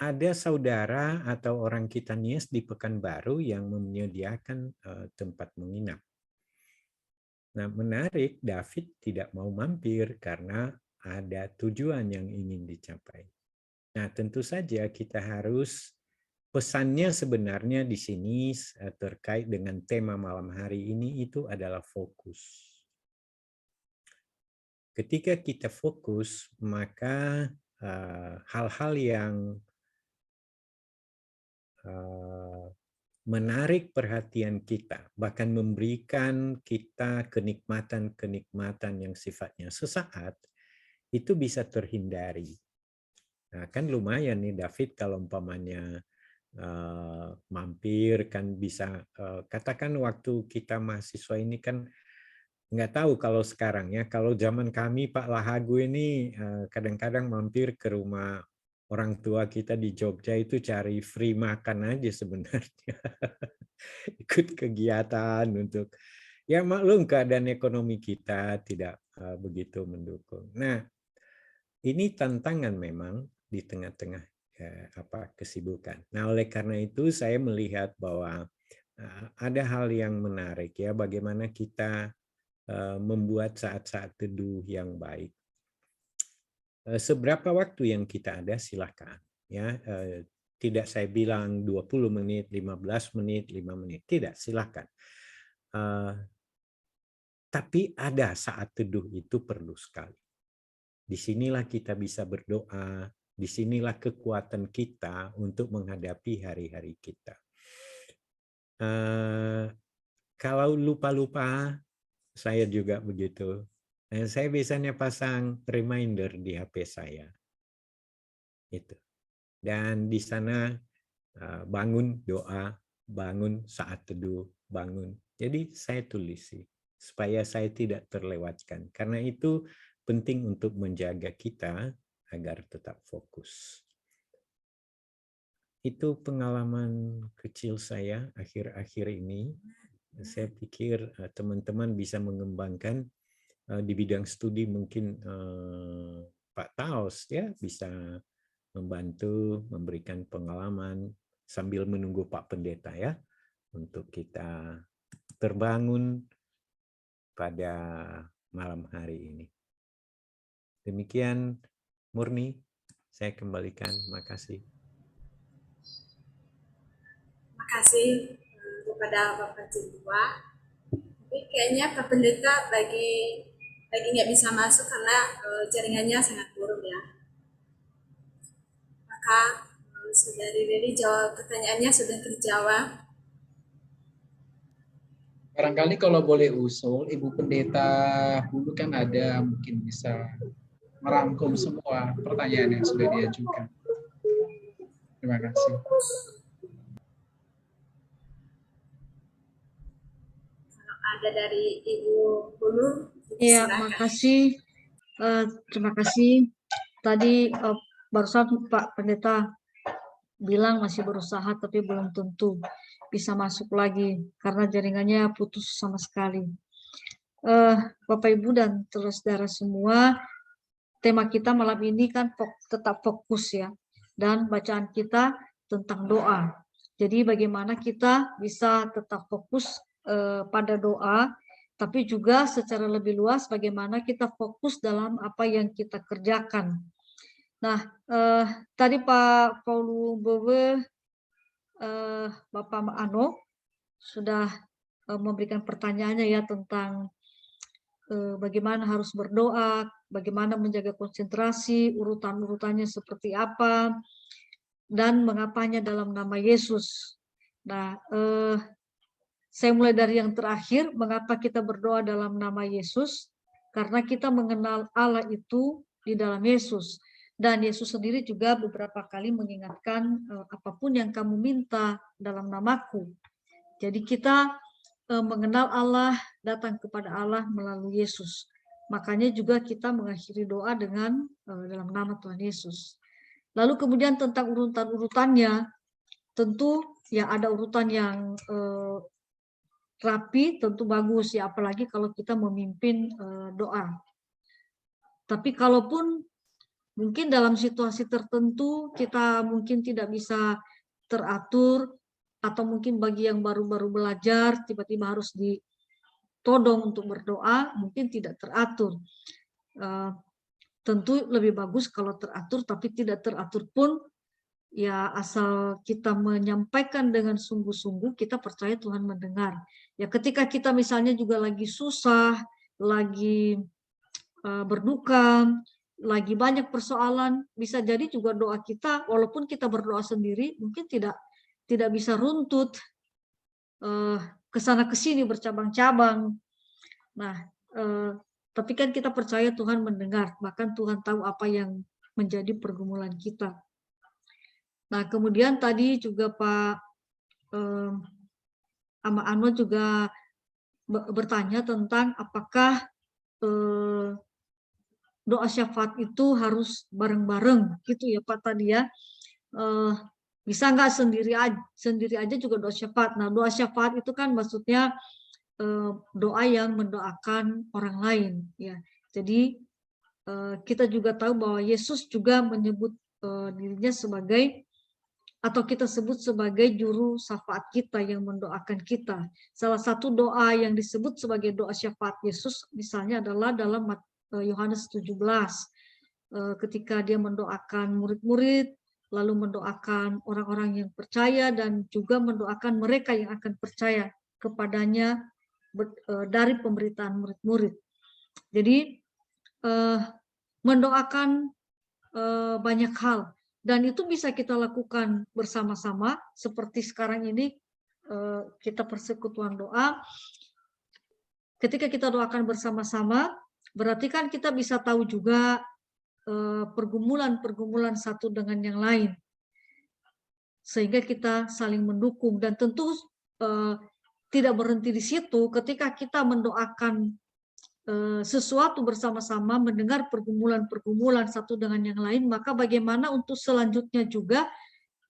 ada saudara atau orang kita Nias di Pekanbaru yang menyediakan tempat menginap. Nah, menarik, David tidak mau mampir karena ada tujuan yang ingin dicapai. Nah, tentu saja kita harus, pesannya sebenarnya di sini terkait dengan tema malam hari ini itu adalah fokus. Ketika kita fokus, maka hal-hal yang menarik perhatian kita, bahkan memberikan kita kenikmatan-kenikmatan yang sifatnya sesaat, itu bisa terhindari. Nah, kan lumayan nih David kalau umpamanya mampir kan bisa, katakan waktu kita mahasiswa ini kan nggak tahu kalau sekarang ya, kalau zaman kami Pak Lahagu ini kadang-kadang mampir ke rumah orang tua kita di Jogja itu cari free makan aja sebenarnya. Ikut kegiatan untuk, ya maklum keadaan ekonomi kita tidak begitu mendukung. Nah, ini tantangan memang di tengah-tengah kesibukan. Nah, oleh karena itu saya melihat bahwa ada hal yang menarik ya, bagaimana kita membuat saat-saat teduh yang baik. Seberapa waktu yang kita ada silakan ya, tidak saya bilang 20 menit, 15 menit, 5 menit, tidak, silakan. Tapi ada saat teduh itu perlu sekali. Disinilah kita bisa berdoa, disinilah kekuatan kita untuk menghadapi hari-hari kita. Kalau lupa-lupa, saya juga begitu. Saya biasanya pasang reminder di HP saya. Itu. Dan di sana bangun doa, bangun saat teduh, bangun. Jadi saya tulis sih, supaya saya tidak terlewatkan. Karena itu penting untuk menjaga kita agar tetap fokus. Itu pengalaman kecil saya akhir-akhir ini. Saya pikir teman-teman bisa mengembangkan di bidang studi, mungkin Pak Taos ya bisa membantu memberikan pengalaman sambil menunggu Pak Pendeta ya, untuk kita terbangun pada malam hari ini. Demikian Murni, saya kembalikan. Makasih. Makasih kepada Bapak Jendua. Tapi kayaknya Pak Pendeta lagi nggak bisa masuk karena jaringannya sangat buruk ya. Maka Saudari Lili jawab pertanyaannya sudah terjawab. Barangkali kalau boleh usul, Ibu Pendeta dulu kan ada, mungkin bisa merangkum semua pertanyaan yang sudah diajukan. Terima kasih. Kalau ada dari Ibu Hulu, ya, makasih. Terima kasih. Tadi barusan Pak Pendeta bilang masih berusaha tapi belum tentu bisa masuk lagi karena jaringannya putus sama sekali. Bapak Ibu dan saudara semua, tema kita malam ini kan tetap fokus ya, dan bacaan kita tentang doa. Jadi bagaimana kita bisa tetap fokus pada doa, tapi juga secara lebih luas bagaimana kita fokus dalam apa yang kita kerjakan. Nah, tadi Pak Paulu Bowe, Bapak Ano sudah memberikan pertanyaannya ya tentang bagaimana harus berdoa, bagaimana menjaga konsentrasi, urutan-urutannya seperti apa, dan mengapanya dalam nama Yesus. Nah, saya mulai dari yang terakhir, mengapa kita berdoa dalam nama Yesus? Karena kita mengenal Allah itu di dalam Yesus. Dan Yesus sendiri juga beberapa kali mengingatkan apapun yang kamu minta dalam namaku. Jadi kita mengenal Allah, datang kepada Allah melalui Yesus. Makanya juga kita mengakhiri doa dengan dalam nama Tuhan Yesus. Lalu kemudian tentang urutan-urutannya, tentu ya ada urutan yang rapi, tentu bagus ya, apalagi kalau kita memimpin doa. Tapi kalaupun mungkin dalam situasi tertentu kita mungkin tidak bisa teratur, atau mungkin bagi yang baru-baru belajar tiba-tiba harus ditodong untuk berdoa, mungkin tidak teratur. Tentu lebih bagus kalau teratur, tapi tidak teratur pun ya asal kita menyampaikan dengan sungguh-sungguh, kita percaya Tuhan mendengar. Ya ketika kita misalnya juga lagi susah, lagi berduka, lagi banyak persoalan, bisa jadi juga doa kita, walaupun kita berdoa sendiri, mungkin tidak bisa runtut ke sana ke sini bercabang-cabang. Nah, tapi kan kita percaya Tuhan mendengar, bahkan Tuhan tahu apa yang menjadi pergumulan kita. Nah, kemudian tadi juga Pak Ama Ano juga bertanya tentang apakah doa syafaat itu harus bareng-bareng gitu ya Pak tadi ya. Bisa nggak sendiri aja juga doa syafaat. Nah, doa syafaat itu kan maksudnya doa yang mendoakan orang lain ya. Jadi kita juga tahu bahwa Yesus juga menyebut dirinya sebagai, atau kita sebut sebagai juru syafaat kita yang mendoakan kita. Salah satu doa yang disebut sebagai doa syafaat Yesus misalnya adalah dalam Yohanes 17 ketika dia mendoakan murid-murid, lalu mendoakan orang-orang yang percaya dan juga mendoakan mereka yang akan percaya kepadanya dari pemberitaan murid-murid. Jadi mendoakan banyak hal, dan itu bisa kita lakukan bersama-sama seperti sekarang ini kita persekutuan doa. Ketika kita doakan bersama-sama, berarti kan kita bisa tahu juga pergumulan-pergumulan satu dengan yang lain, sehingga kita saling mendukung. Dan tentu tidak berhenti di situ. Ketika kita mendoakan sesuatu bersama-sama, mendengar pergumulan-pergumulan satu dengan yang lain, maka bagaimana untuk selanjutnya juga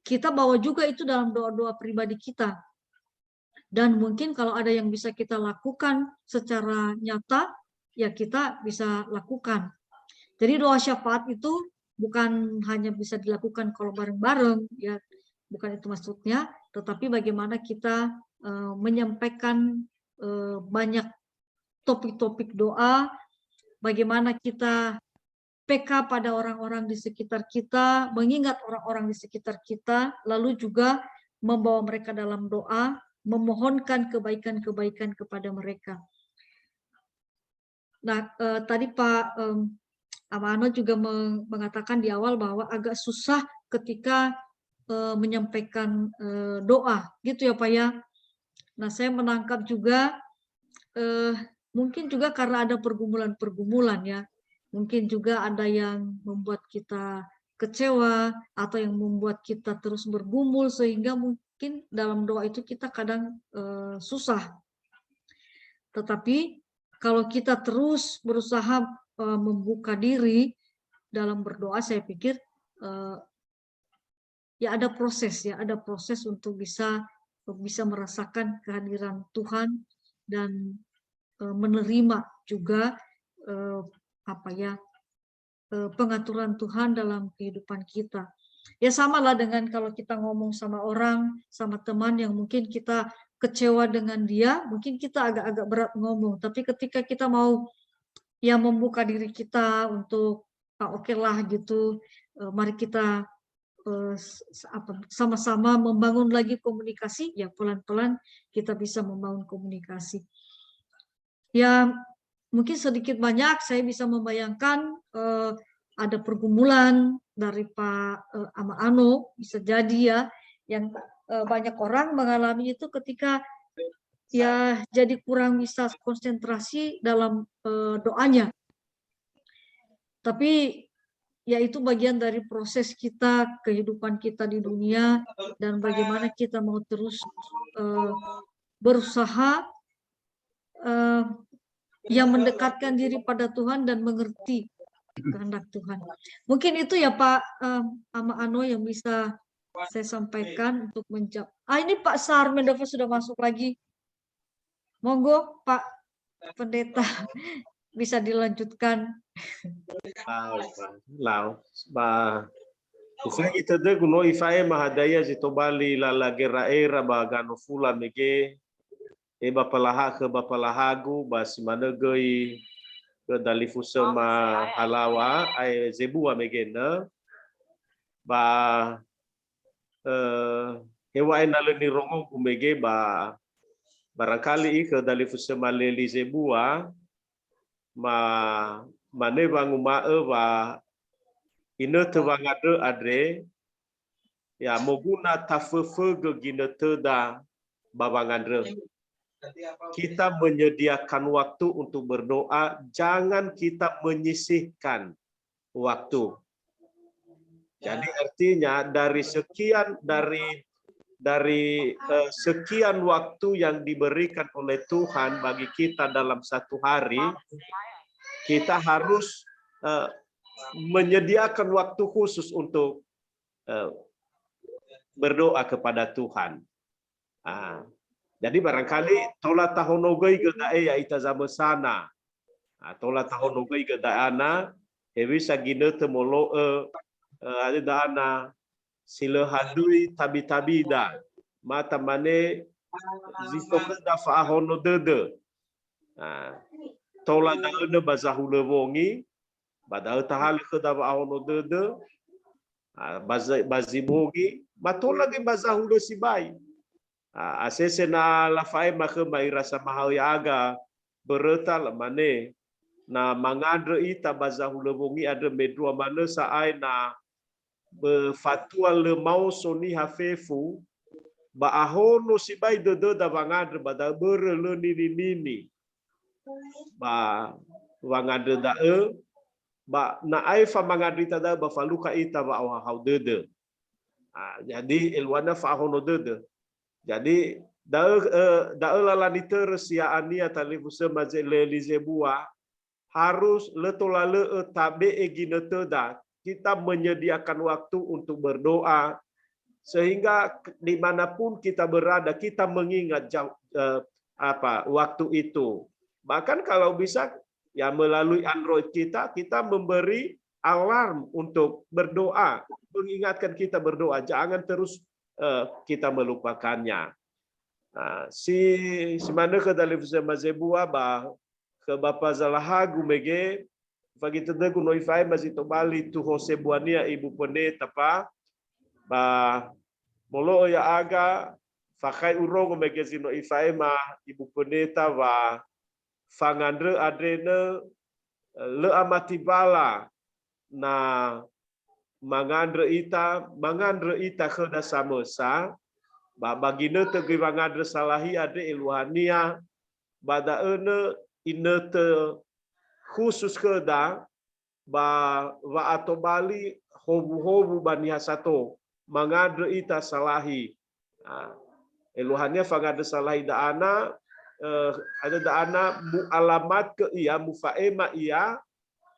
kita bawa juga itu dalam doa-doa pribadi kita. Dan mungkin kalau ada yang bisa kita lakukan secara nyata, ya kita bisa lakukan. Jadi doa syafaat itu bukan hanya bisa dilakukan kalau bareng-bareng, ya bukan itu maksudnya, tetapi bagaimana kita menyampaikan banyak topik-topik doa, bagaimana kita PK pada orang-orang di sekitar kita, mengingat orang-orang di sekitar kita, lalu juga membawa mereka dalam doa, memohonkan kebaikan-kebaikan kepada mereka. Nah, tadi Pak Amano juga mengatakan di awal bahwa agak susah ketika menyampaikan doa, gitu ya Pak ya. Nah, saya menangkap juga mungkin juga karena ada pergumulan-pergumulan ya. Mungkin juga ada yang membuat kita kecewa atau yang membuat kita terus bergumul, sehingga mungkin dalam doa itu kita kadang susah. Tetapi kalau kita terus berusaha membuka diri dalam berdoa, saya pikir ya ada proses untuk bisa merasakan kehadiran Tuhan dan menerima juga pengaturan Tuhan dalam kehidupan kita. Ya samalah dengan kalau kita ngomong sama orang, sama teman yang mungkin kita kecewa dengan dia, mungkin kita agak-agak berat ngomong. Tapi ketika kita mau ya membuka diri kita untuk oke lah gitu, mari kita sama-sama membangun lagi komunikasi, ya pelan-pelan kita bisa membangun komunikasi. Ya mungkin sedikit banyak saya bisa membayangkan ada pergumulan dari Pak Ama Ano, bisa jadi ya, yang banyak orang mengalami itu ketika ya jadi kurang bisa konsentrasi dalam doanya. Tapi ya itu bagian dari proses kita, kehidupan kita di dunia, dan bagaimana kita mau terus berusaha yang mendekatkan diri pada Tuhan dan mengerti kehendak Tuhan. Mungkin itu ya Pak Ama Ano yang bisa saya sampaikan untuk menjawab. Ini Pak Sar Mendova sudah masuk lagi. Monggo Pak Pendeta bisa dilanjutkan. Lao, ba ufai kita de kuno ifai mahadaya zitobali la lagera era ba gano fula mege e ba palaha ke ba palahagu ba simana gei ke dalifu sama halawa ai zebu amegena ba hewa ena leni rongo kumege ba barangkali ke dalifu sama leli zebua ma mane bangu mae ba ina te bangade adre ya moguna tafefe ge gina te da babangandre. Kita menyediakan waktu untuk berdoa, jangan kita menyisihkan waktu. Jadi artinya dari sekian waktu yang diberikan oleh Tuhan bagi kita dalam satu hari, kita harus menyediakan waktu khusus untuk berdoa kepada Tuhan. Jadi barangkali tola tahun ogai geda ya ita zama sana. Tola tahun ogai geda ana hewi sagina temolo ada dana sila hadui tabi-tabida mata mane zito keda faahono dede. Tola dauna bazahule wongi badal tahal keda faahono dede bazibogi matola ge bazahule sibai. Asese na lafai maka mai rasa mahal yaga beretal mane na mangadre ita bazahule wongi ada medua mana saai na befatua le mau soni hafefu ba ahono sibai dede da mangadre bada bere le nini ba wangadre da ba na ai fa mangadre tada ba faluka ita ba hau dede. Jadi elwana fa ahono dede. Jadi daerah tersia ania talifuse mazele lizebua harus letolale tabe egina teda kita menyediakan waktu untuk berdoa sehingga dimanapun kita berada kita mengingat waktu itu. Bahkan kalau bisa ya melalui Android kita memberi alarm untuk berdoa, mengingatkan kita berdoa, jangan terus kita melupakannya. Si mana ke dalam mazebua ba ke bapa zalahagu mege bagi tedegu noifai mazito bali tu Jose Buania ibu pendeta pa ba molo ya aga fakai urongo mege zino ifai ma ibu pendeta ba fangandre adrene le amati bala na mangandre ita kena samosa bagina tegi mangandre salahi ade iluhania bada ine te khusus keda ba atau bali hobu bani hasato mangandre ita salahi iluhania fangandre salahi da ana ada da ana mu alamat ke ia mufaema ia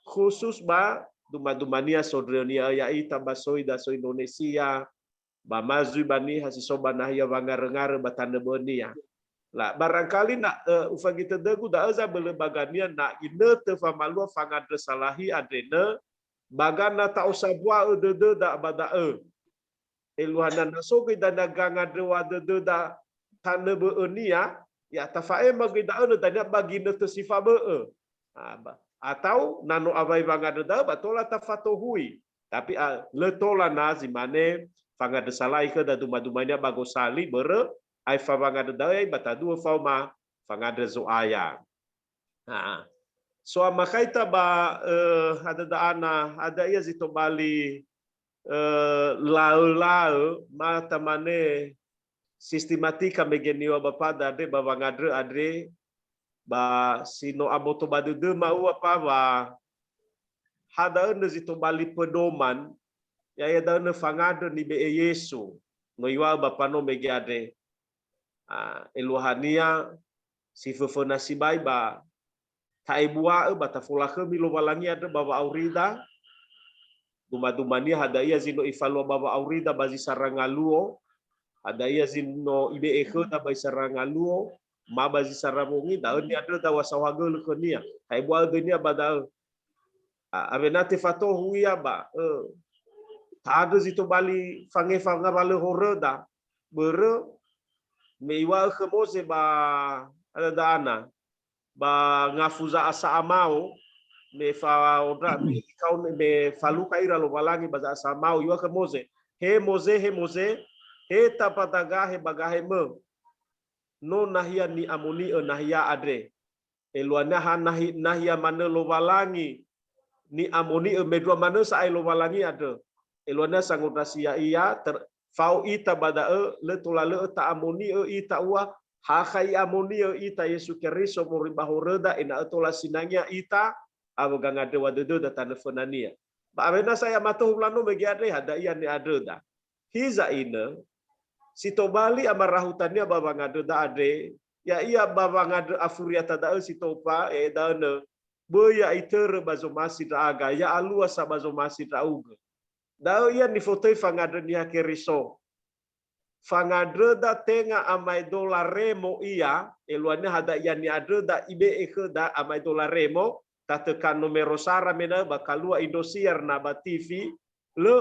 khusus ba dumania sodronia ya ita basoi daso Indonesia ba mazui bani hasiso banahya bangar-ngar batanda bonia la barangkali nak ufa kita degu da aza belebagania nak ine te famalua fangadre salahi adrena bagana ta usabwa de da bada eluhana nasogi dan gangadre wade da tanda bonia ya tafae magi da tanya bagina te sifa be atau nano abai bangada da batola tafatohui tapi letola nazi mane fangada salai ke da dumanya bagosali bere ai fa bangada da ai batadu fauma fangada zoaya so makaita ba ada da ana ada ia zito bali lau mata mane sistematika megeniwa bapada de babangadre adre ba sino aboto badude mau apa ba hada nezito bali pedoman ya da fangade ni be Yesu ngoiwa bapa no megade eluhania sifefona sibai ba taibua batafula ke milo walangi ada baba aurida dumani hada ia zino ifalwa baba aurida bazi sarangaluo ada ia zino ibe eke ta bazi sarangaluo mabazi sarabongi daun ni ada da wasawaga lekonia hai bual dunia badal abenate fato huia ba ta ada zito bali fange fanga bale horeda bere meiwa ke mose ba ada dana ba ngafuza asa amau me fa odra me kau me faluka ira lo balangi baza asa amau iwa ke mose he mose he tapataga he bagahe me no nahia ni amuni nahia adre eluana nahia mana lo walangi ni amoni medua mana sa ilo walangi ada. Eluana sangut rasia ia ter fau ita bada le tulale ta amoni ita wa ha khai amoni ita Yesu Keriso muri bahoreda ina tola sinangnya ita abagang ada wadede da tanefenania. Ba avena saya matu ulano bagi ada hada ia ni ada da. Hiza ina sitobali amarahutannya babang ada da ade ya ia babang ada afuriata da sitopa dana boya itere bazo masih aga ya alua sa bazo masih auga. Dao ia ni fotoi fangada ni Keriso. Fangada da tenga amai dolar remo ia eluannya hada ia ni ada da ibe ke da amai dolar remo tatekan numero sara mena bakalua Indosiar na ba TV le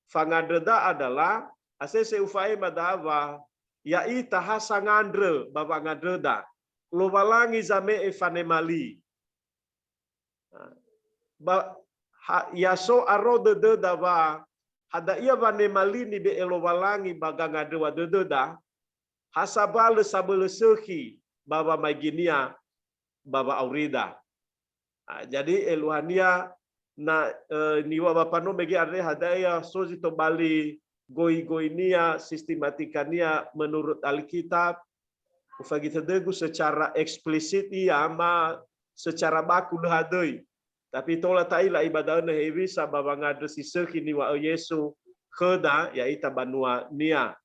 fangada da adalah asese ufai madawa ya ita hasangandre baba ngadeda lo walangi zame efanemali ba yaso arode de dawa hada ia vanemali ni be elo walangi baga ngadewa de da hasabale sabele sehi baba maginia baba aurida. Jadi eluhania na niwa bapa no bagi ada hadaya sozi to bali goi-goinia sistematikania menurut Alkitab ufagita degu secara eksplisit ia ama secara baku hadai tapi tola taila ibadahna hewi sababa ngade siseki niwa Yesu kheda ya ita banua nia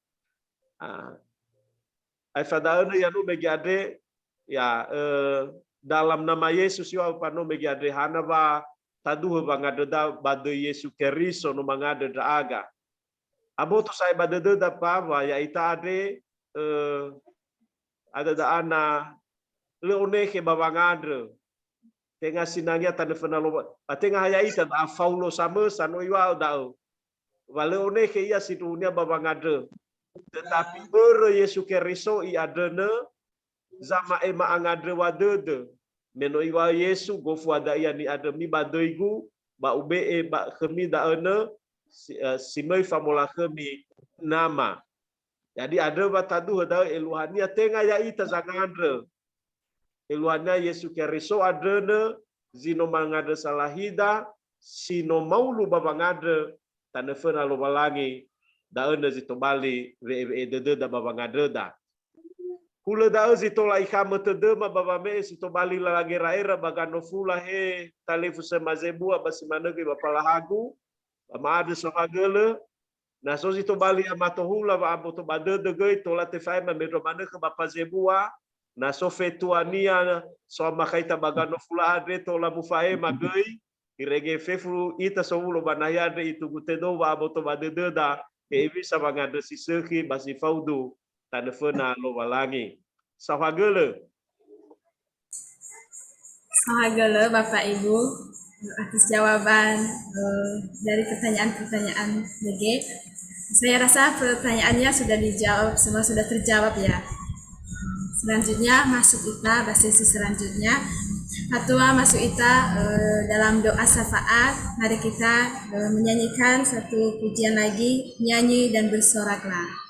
ai fadauna ya no bagi ade ya dalam nama Yesus yo pano bagi ade hanaba taduh bangade da bade Yesu Keriso no mangade da aga aboto sai badede da pava ya ita ade ada da ana leone ke babangade tenga sinangnya tanda fenalo tenga haya ita da faulo sama sano iwa dao waleone ke ia situnya babangade tetapi ere Yesu Keriso i adene zama ema angade wadede meno iwa Yesu gofu ada ia ni ademi badoigu ba ube ba khemi da ene simai famola khemi nama. Jadi ada batadu ada eluhania tenga ya ita zangandre. Eluhania Yesu Keriso adene zino mangade salahida sino maulu babangade tanefena lo balangi da ene zito bali re de da babangade da. Kula da zito la ikama tedema babame zito bali la geraera bagano fula he talefu semazebu abasimane bapalahagu amade sohagele na sozi to bali amatohula ba aboto badede gei to la te fai ma medro mane ke bapa zebua na so fetuania so makaita bagano fula ade to la mufae magei irege fefu ita so ulo banaya de itu gutedo ba aboto badede da e bisa bangade siseki basi faudu tanefena lo walangi sohagele Bapak Ibu atas jawaban dari pertanyaan-pertanyaan BG. Saya rasa pertanyaannya sudah dijawab, semua sudah terjawab ya. Selanjutnya masuk kita sesi selanjutnya. Hatua masuk kita dalam doa syafaat. Mari kita menyanyikan satu pujian lagi, nyanyi dan bersoraklah.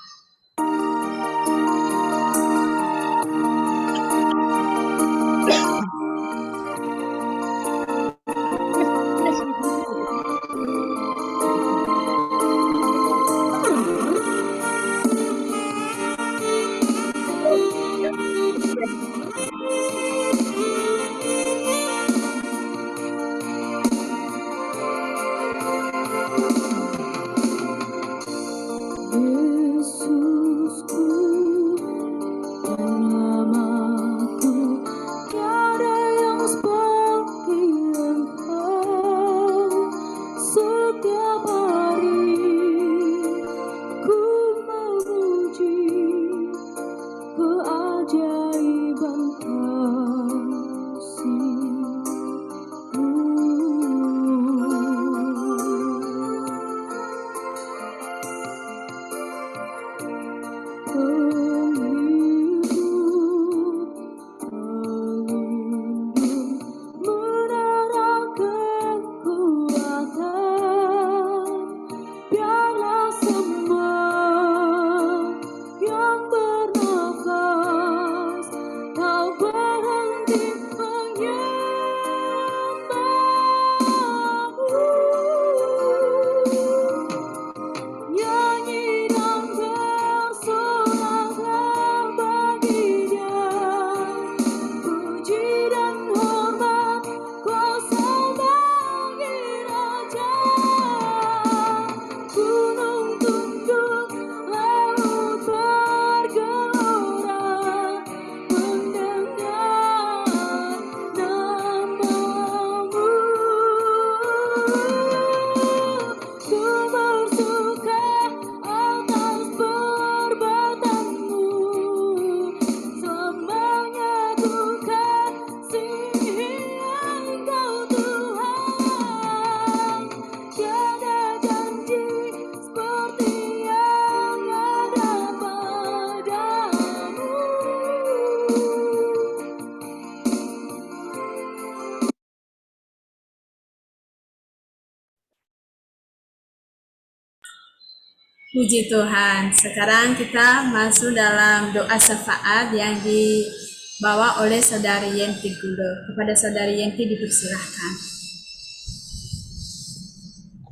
Puji Tuhan. Sekarang kita masuk dalam doa syafaat yang dibawa oleh Saudari Yenti Gulo. Kepada Saudari Yenti dipersilahkan.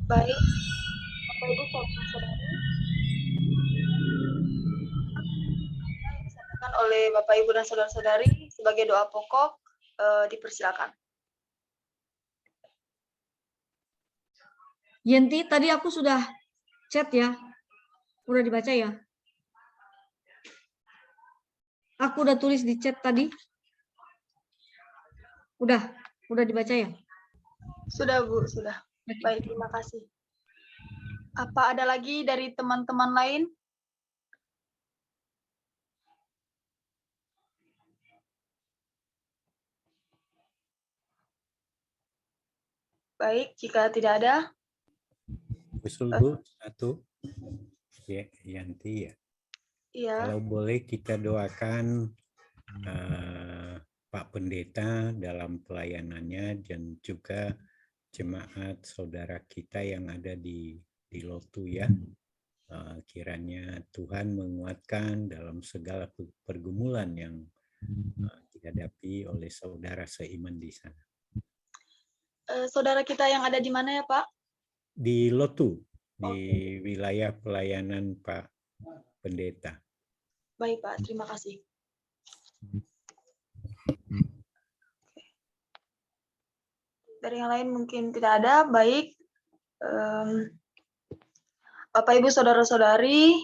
Baik, Bapak Ibu saudara-saudari, yang disampaikan oleh Bapak Ibu dan saudara-saudari sebagai doa pokok, dipersilakan. Yenti, tadi aku sudah chat ya. Udah dibaca ya? Aku udah tulis di chat tadi. Udah dibaca ya? Sudah Bu, sudah. Baik, terima kasih. Apa ada lagi dari teman-teman lain? Baik, jika tidak ada. Usul Bu, satu. Ya, Yanti ya. Iya. Kalau boleh kita doakan Pak Pendeta dalam pelayanannya dan juga jemaat saudara kita yang ada di Lotu ya. Kiranya Tuhan menguatkan dalam segala pergumulan yang dihadapi oleh saudara seiman di sana. Saudara kita yang ada di mana ya Pak? Di Lotu, di wilayah pelayanan Pak Pendeta. Baik Pak, terima kasih. Dari yang lain mungkin tidak ada. Baik, Bapak Ibu saudara-saudari,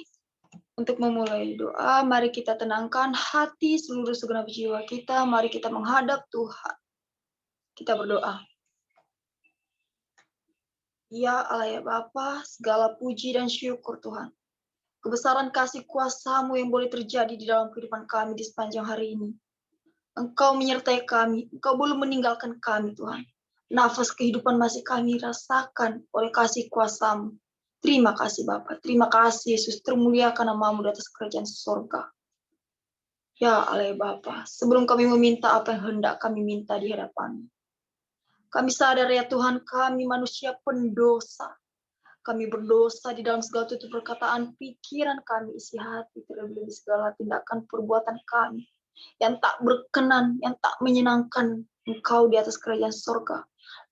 untuk memulai doa, mari kita tenangkan hati seluruh segenap jiwa kita. Mari kita menghadap Tuhan. Kita berdoa. Ya Allah ya Bapa, segala puji dan syukur Tuhan. Kebesaran kasih kuasa-Mu yang boleh terjadi di dalam kehidupan kami di sepanjang hari ini. Engkau menyertai kami, Engkau belum meninggalkan kami Tuhan. Nafas kehidupan masih kami rasakan oleh kasih kuasa-Mu. Terima kasih Bapa, terima kasih Yesus, termuliakan nama-Mu di atas kerajaan surga. Ya Allah ya Bapa, sebelum kami meminta apa yang hendak kami minta di hadapan-Mu, kami sadar ya Tuhan, kami manusia pendosa. Kami berdosa di dalam segala tutur perkataan, pikiran kami, isi hati, terlebih segala tindakan perbuatan kami yang tak berkenan, yang tak menyenangkan Engkau di atas kerajaan surga.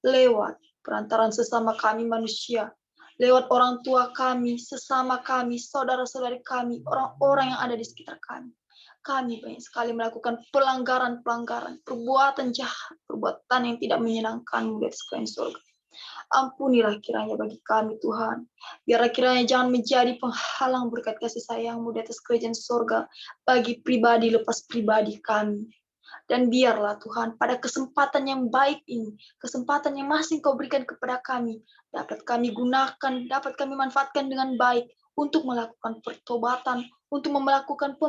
Lewat perantaran sesama kami manusia, lewat orang tua kami, sesama kami, saudara-saudari kami, orang-orang yang ada di sekitar kami. Kami banyak sekali melakukan pelanggaran-pelanggaran, perbuatan jahat, perbuatan yang tidak menyenangkan di atas kerajaan surga. Ampunilah kiranya bagi kami Tuhan. Biarlah kiranya jangan menjadi penghalang berkat kasih sayang-Mu di atas kerajaan surga bagi pribadi lepas pribadi kami. Dan biarlah Tuhan pada kesempatan yang baik ini, kesempatan yang masih Kau berikan kepada kami, dapat kami gunakan, dapat kami manfaatkan dengan baik untuk melakukan pertobatan, untuk melakukan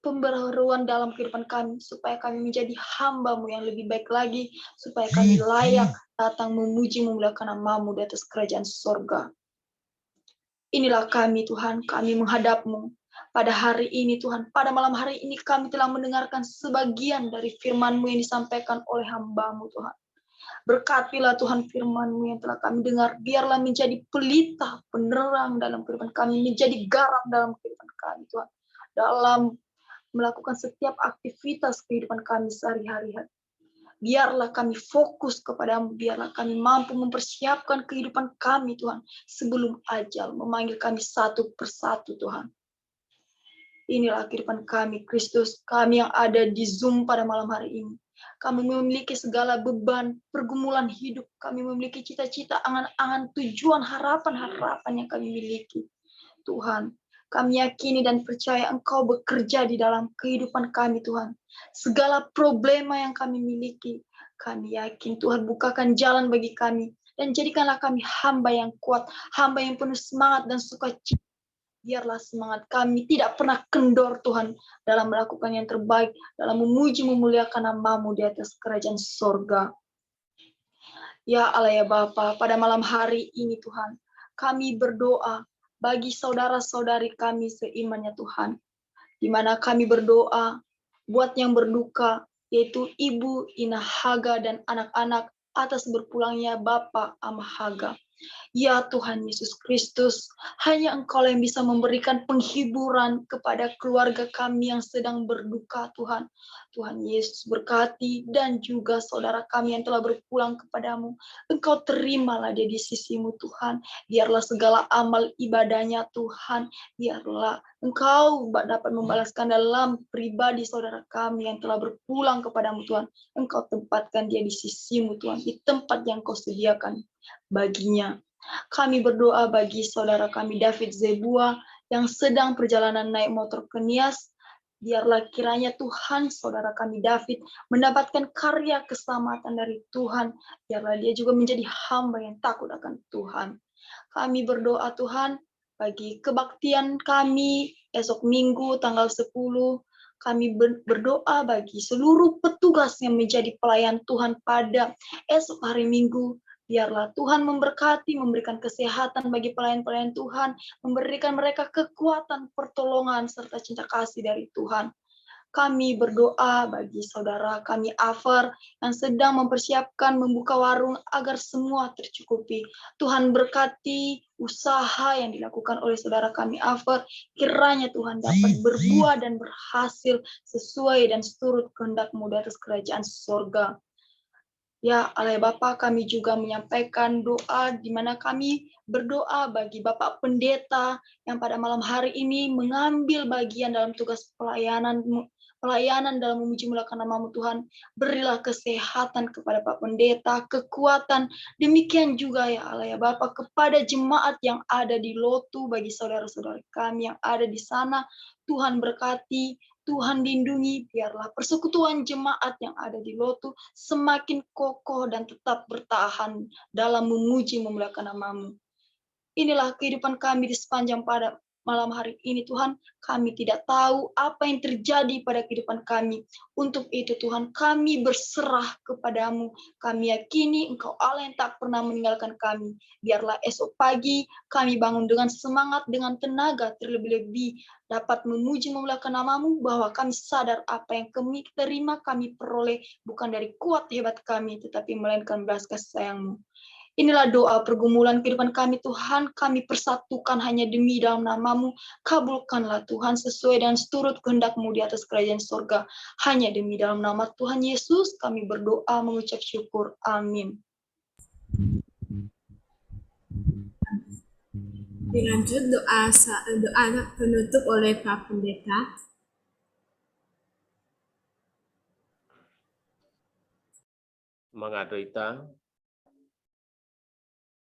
pembaharuan dalam kehidupan kami, supaya kami menjadi hamba-Mu yang lebih baik lagi, supaya kami layak datang memuji memuliakan nama-Mu di atas kerajaan surga. Inilah kami Tuhan, kami menghadap-Mu. Pada hari ini Tuhan, pada malam hari ini kami telah mendengarkan sebagian dari firman-Mu yang disampaikan oleh hamba-Mu Tuhan. Berkatilah Tuhan firman-Mu yang telah kami dengar, biarlah menjadi pelita, penerang dalam kehidupan kami, menjadi garam dalam kehidupan kami Tuhan. Dalam melakukan setiap aktivitas kehidupan kami sehari-hari. Biarlah kami fokus kepada-Mu, biarlah kami mampu mempersiapkan kehidupan kami Tuhan, sebelum ajal memanggil kami satu persatu Tuhan. Inilah kehidupan kami, Kristus, kami yang ada di Zoom pada malam hari ini. Kami memiliki segala beban, pergumulan hidup. Kami memiliki cita-cita, angan-angan, tujuan, harapan-harapan yang kami miliki. Tuhan, kami yakini dan percaya Engkau bekerja di dalam kehidupan kami, Tuhan. Segala problema yang kami miliki, kami yakin Tuhan bukakan jalan bagi kami. Dan jadikanlah kami hamba yang kuat, hamba yang penuh semangat dan sukacita. Biarlah semangat kami tidak pernah kendor, Tuhan, dalam melakukan yang terbaik, dalam memuji memuliakan nama-Mu di atas kerajaan sorga. Ya Allah ya Bapa, pada malam hari ini Tuhan, kami berdoa bagi saudara-saudari kami seimannya Tuhan, di mana kami berdoa buat yang berduka, yaitu Ibu Ina Haga dan anak-anak atas berpulangnya Bapak Amahaga. Ya Tuhan Yesus Kristus, hanya Engkau yang bisa memberikan penghiburan kepada keluarga kami yang sedang berduka, Tuhan. Tuhan Yesus berkati dan juga saudara kami yang telah berpulang kepadamu. Engkau terimalah dia di sisi-Mu, Tuhan. Biarlah segala amal ibadahnya, Tuhan. Biarlah Engkau dapat membalaskan dalam pribadi saudara kami yang telah berpulang kepadamu, Tuhan. Engkau tempatkan dia di sisi-Mu, Tuhan, di tempat yang Kau sediakan baginya. Kami berdoa bagi saudara kami David Zebua yang sedang perjalanan naik motor ke Nias. Biarlah kiranya Tuhan saudara kami David mendapatkan karya keselamatan dari Tuhan. Biarlah dia juga menjadi hamba yang takut akan Tuhan. Kami berdoa Tuhan bagi kebaktian kami esok Minggu tanggal 10. Kami berdoa bagi seluruh petugas yang menjadi pelayan Tuhan pada esok hari Minggu. Biarlah Tuhan memberkati, memberikan kesehatan bagi pelayan-pelayan Tuhan, memberikan mereka kekuatan, pertolongan, serta cinta kasih dari Tuhan. Kami berdoa bagi saudara kami Afar yang sedang mempersiapkan membuka warung agar semua tercukupi. Tuhan berkati usaha yang dilakukan oleh saudara kami Afar, kiranya Tuhan dapat berbuah dan berhasil sesuai dan seturut kehendak-Mu di atas kerajaan sorga. Ya Allah Bapa, kami juga menyampaikan doa di mana kami berdoa bagi Bapak Pendeta yang pada malam hari ini mengambil bagian dalam tugas pelayanan dalam memuji muliakan nama-Mu Tuhan. Berilah kesehatan kepada Pak Pendeta, kekuatan. Demikian juga ya Allah ya Bapa kepada jemaat yang ada di Lotu, bagi saudara-saudara kami yang ada di sana. Tuhan berkati, Tuhan lindungi, biarlah persekutuan jemaat yang ada di Lotu semakin kokoh dan tetap bertahan dalam memuji memuliakan nama-Mu. Inilah kehidupan kami di sepanjang pada malam hari ini Tuhan. Kami tidak tahu apa yang terjadi pada kehidupan kami. Untuk itu Tuhan, kami berserah kepadamu. Kami yakini Engkau Allah yang tak pernah meninggalkan kami. Biarlah esok pagi kami bangun dengan semangat, dengan tenaga, terlebih-lebih dapat memuji memuliakan nama-Mu, bahwa kami sadar apa yang kami terima, kami peroleh bukan dari kuat hebat kami, tetapi melainkan belas kasih sayang-Mu. Inilah doa pergumulan kehidupan kami Tuhan, kami persatukan hanya demi dalam nama-Mu. Kabulkanlah Tuhan sesuai dan seturut kehendak-Mu di atas kerajaan sorga. Hanya demi dalam nama Tuhan Yesus kami berdoa mengucap syukur. Amin. Dilanjut doa penutup oleh Pak Pendeta. Mengadoita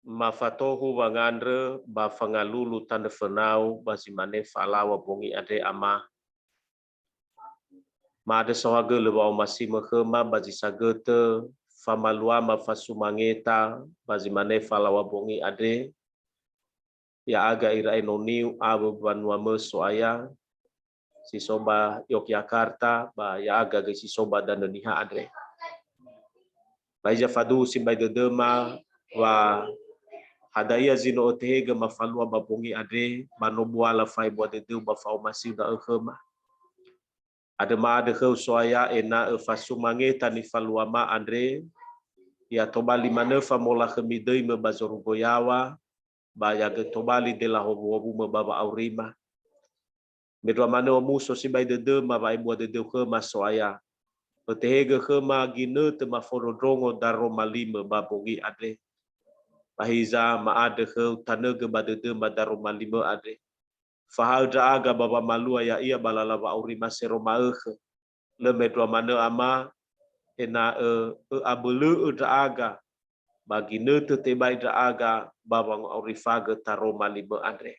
mafatohu wangandre ba fangalulu tanda fenau basimane falawa bongi ade ama ma ade sohaga lewa masih mekema bazi sagete famalua mafasumangeta basimane falawa bongi ade ya aga ira enoniu abu banua mesoaya si soba Yogyakarta ba ya aga ge si soba dan niha ade baija fadu simbai dedema wa hadaya zino otehega mafalua babongi ade manobuala fai buat dedeu bafau masih da khema ada ma ada khau soaya ena fasumange tani falua ma andre ya tobali manefa mola khemidei me bazorugoyawa baya ge tobali de la hobu me baba aurima medwa mano muso simbai dedeu ma bai buat dedeu khema soaya otehega khema gine te maforodrongo daromalime babongi ade Pahiza maade kheu tanaga badede madaroma lima ade. Fahalda aga baba malua ya ia balala ba auri masero maekhe. Le medwa mana ama ena abulu aga bagi nete tebai aga babang aurifaga taroma libe andre.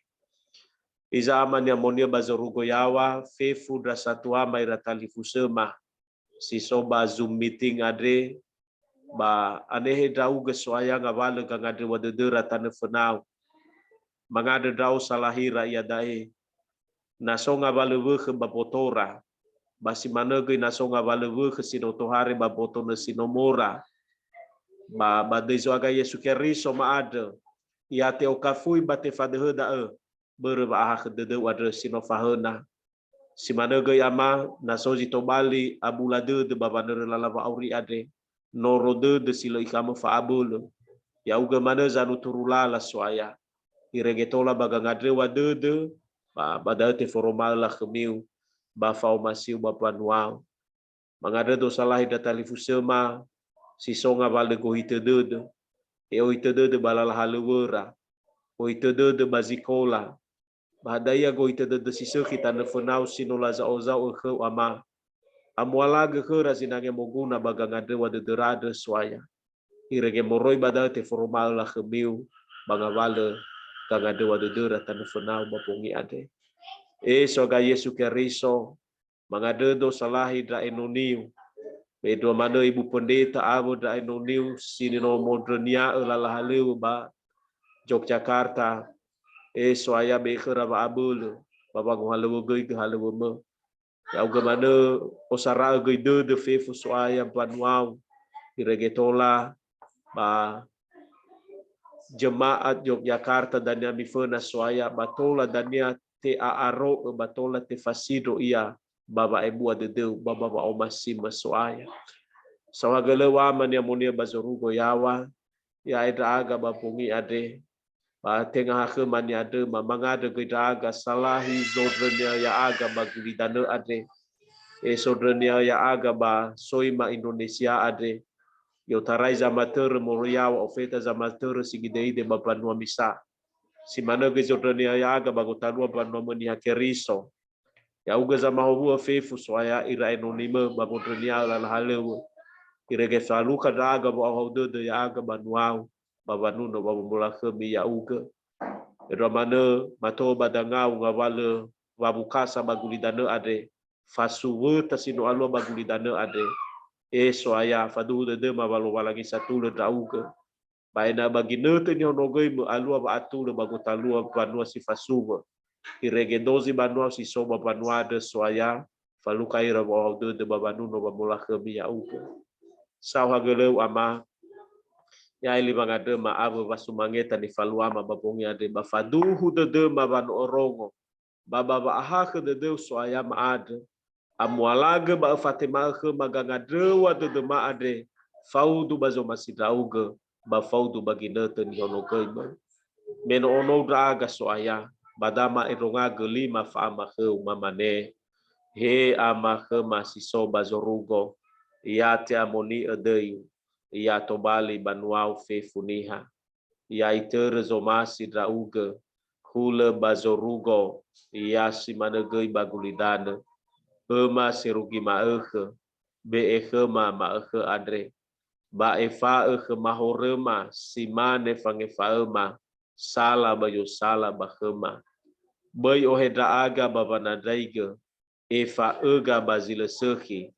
Iza aman yang monia bazorugo yawa fefu drasatua mai ratali fusema si soba zoom meeting adre ba anehe dau geswaya ngawale gangade wadedera tane fenau mangade dau salahira ya dae nasonga balewe ke babotora basi manege nasonga balewe ke sinotohare baboto ne sinomora ba dezo aga Yesu Keriso maade ia te okafui bate fadehe da berba aha kedede wadre sinofahena si manege yama nasoji to bali abulade de babanere lalava auri ade norode de silo ikama faabul ya uga mana zanu turulala soaya iregetola bagangadre wadede ba badate formal la khemiu ba fau masiu ba panuau mangade do salah datali fusema si songa balde go hitede e o hitede balala halewera o hitede bazikola badaya go hitede sise kita nefonau sinola za oza o khe ama amwalaga ke razinage moguna bagangade wadederade swaya irege moroi badate formal la khemiu bangawale gangade wadedera tanefenau bapongi ade soga Yesu Keriso mangade do salahi dra enoniu bedo mana ibu pendeta abo dra enoniu sinino modernia lala haleu ba Yogyakarta soaya be khara ba abul baba nghalu goi ke halu me ya uga mana osara goi de fefu soaya banuau iregetola ba jemaat Yogyakarta dan yang mifena soaya batola dania te aaro batola te fasido ia baba ebu adedeu baba ba omasi masoaya sawagale waman ya monia bazorugo yawa ya ida aga bapungi ade ba tengah ke mani ade mamangade gida aga salahi zodrenia ya aga bagulidane ade sodrenia ya aga ba soima Indonesia ade yo tarai zamater moria wa ofeta zamater sigidei de bapanua misa si mana ge zodrenia ya aga bagotanua banua meni Keriso ya uga zama hobu fefu soaya ira enonime bagodrenia la halewu irege salu kada aga ba haude de ya aga banuau babanu no babula khemi ya uga ira mana mato badangau ngawale wabukasa bagulidane ade fasuwe tasino alwa bagulidane ade soaya fadu de mabalo walagi satu le dauga baina bagi nete ni onogoi mu alua ba atu le bagotalua banua si fasuwe irege dozi banua si soba banua de soaya faluka ira ba de babanu no bamula khemi ya uga sawa geleu ama ya ili mangade ma abo basumangeta ni faluama babongi ade bafaduhu de maban orongo baba ba aha ke de soaya ma ade amwalaga ba Fatima ke magangade wa de ma ade faudu bazo masidauga ba faudu baginete ni onogoi meno ono draga soaya badama ironga gelima fa amahe umamane he amahe masiso bazorugo ya te amoni edei ya tobali banuau fe funiha ya itere zomasi drauge hule bazorugo ya simanegei bagulidane ema serugi maehe be ehema maehe adre ba efa ehe mahorema simane fangefaema sala bayo sala bahema bay ohedra aga babanadaiga efa ega bazile sehi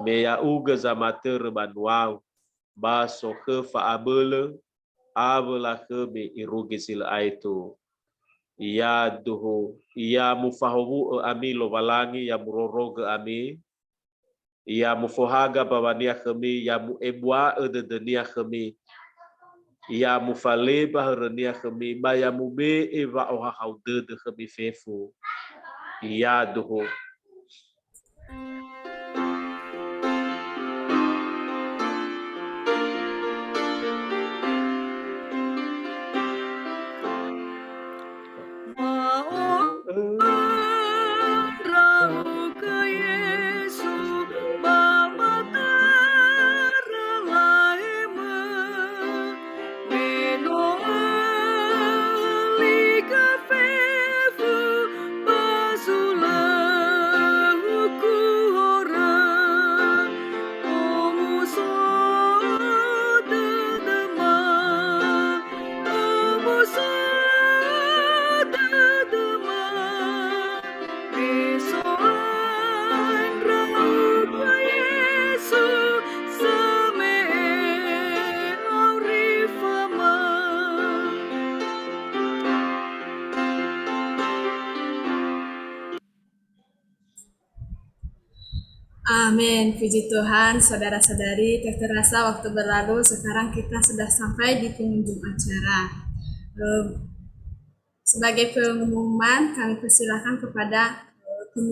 meya uga zamater banuau baso fa abele abela khebe irugi sil aitu ya duhu ya mufahamu amilo walangi ya muroroge ami ya mufohaga bawania khemi ya mu ebwa de denia khemi ya mufale bahrenia khemi ba ya mube eva oha haude de khemi fefu ya duhu Amin, puji Tuhan, saudara-saudari, tak terasa waktu berlalu, sekarang kita sudah sampai di penghujung acara. Sebagai pengumuman, kami persilakan kepada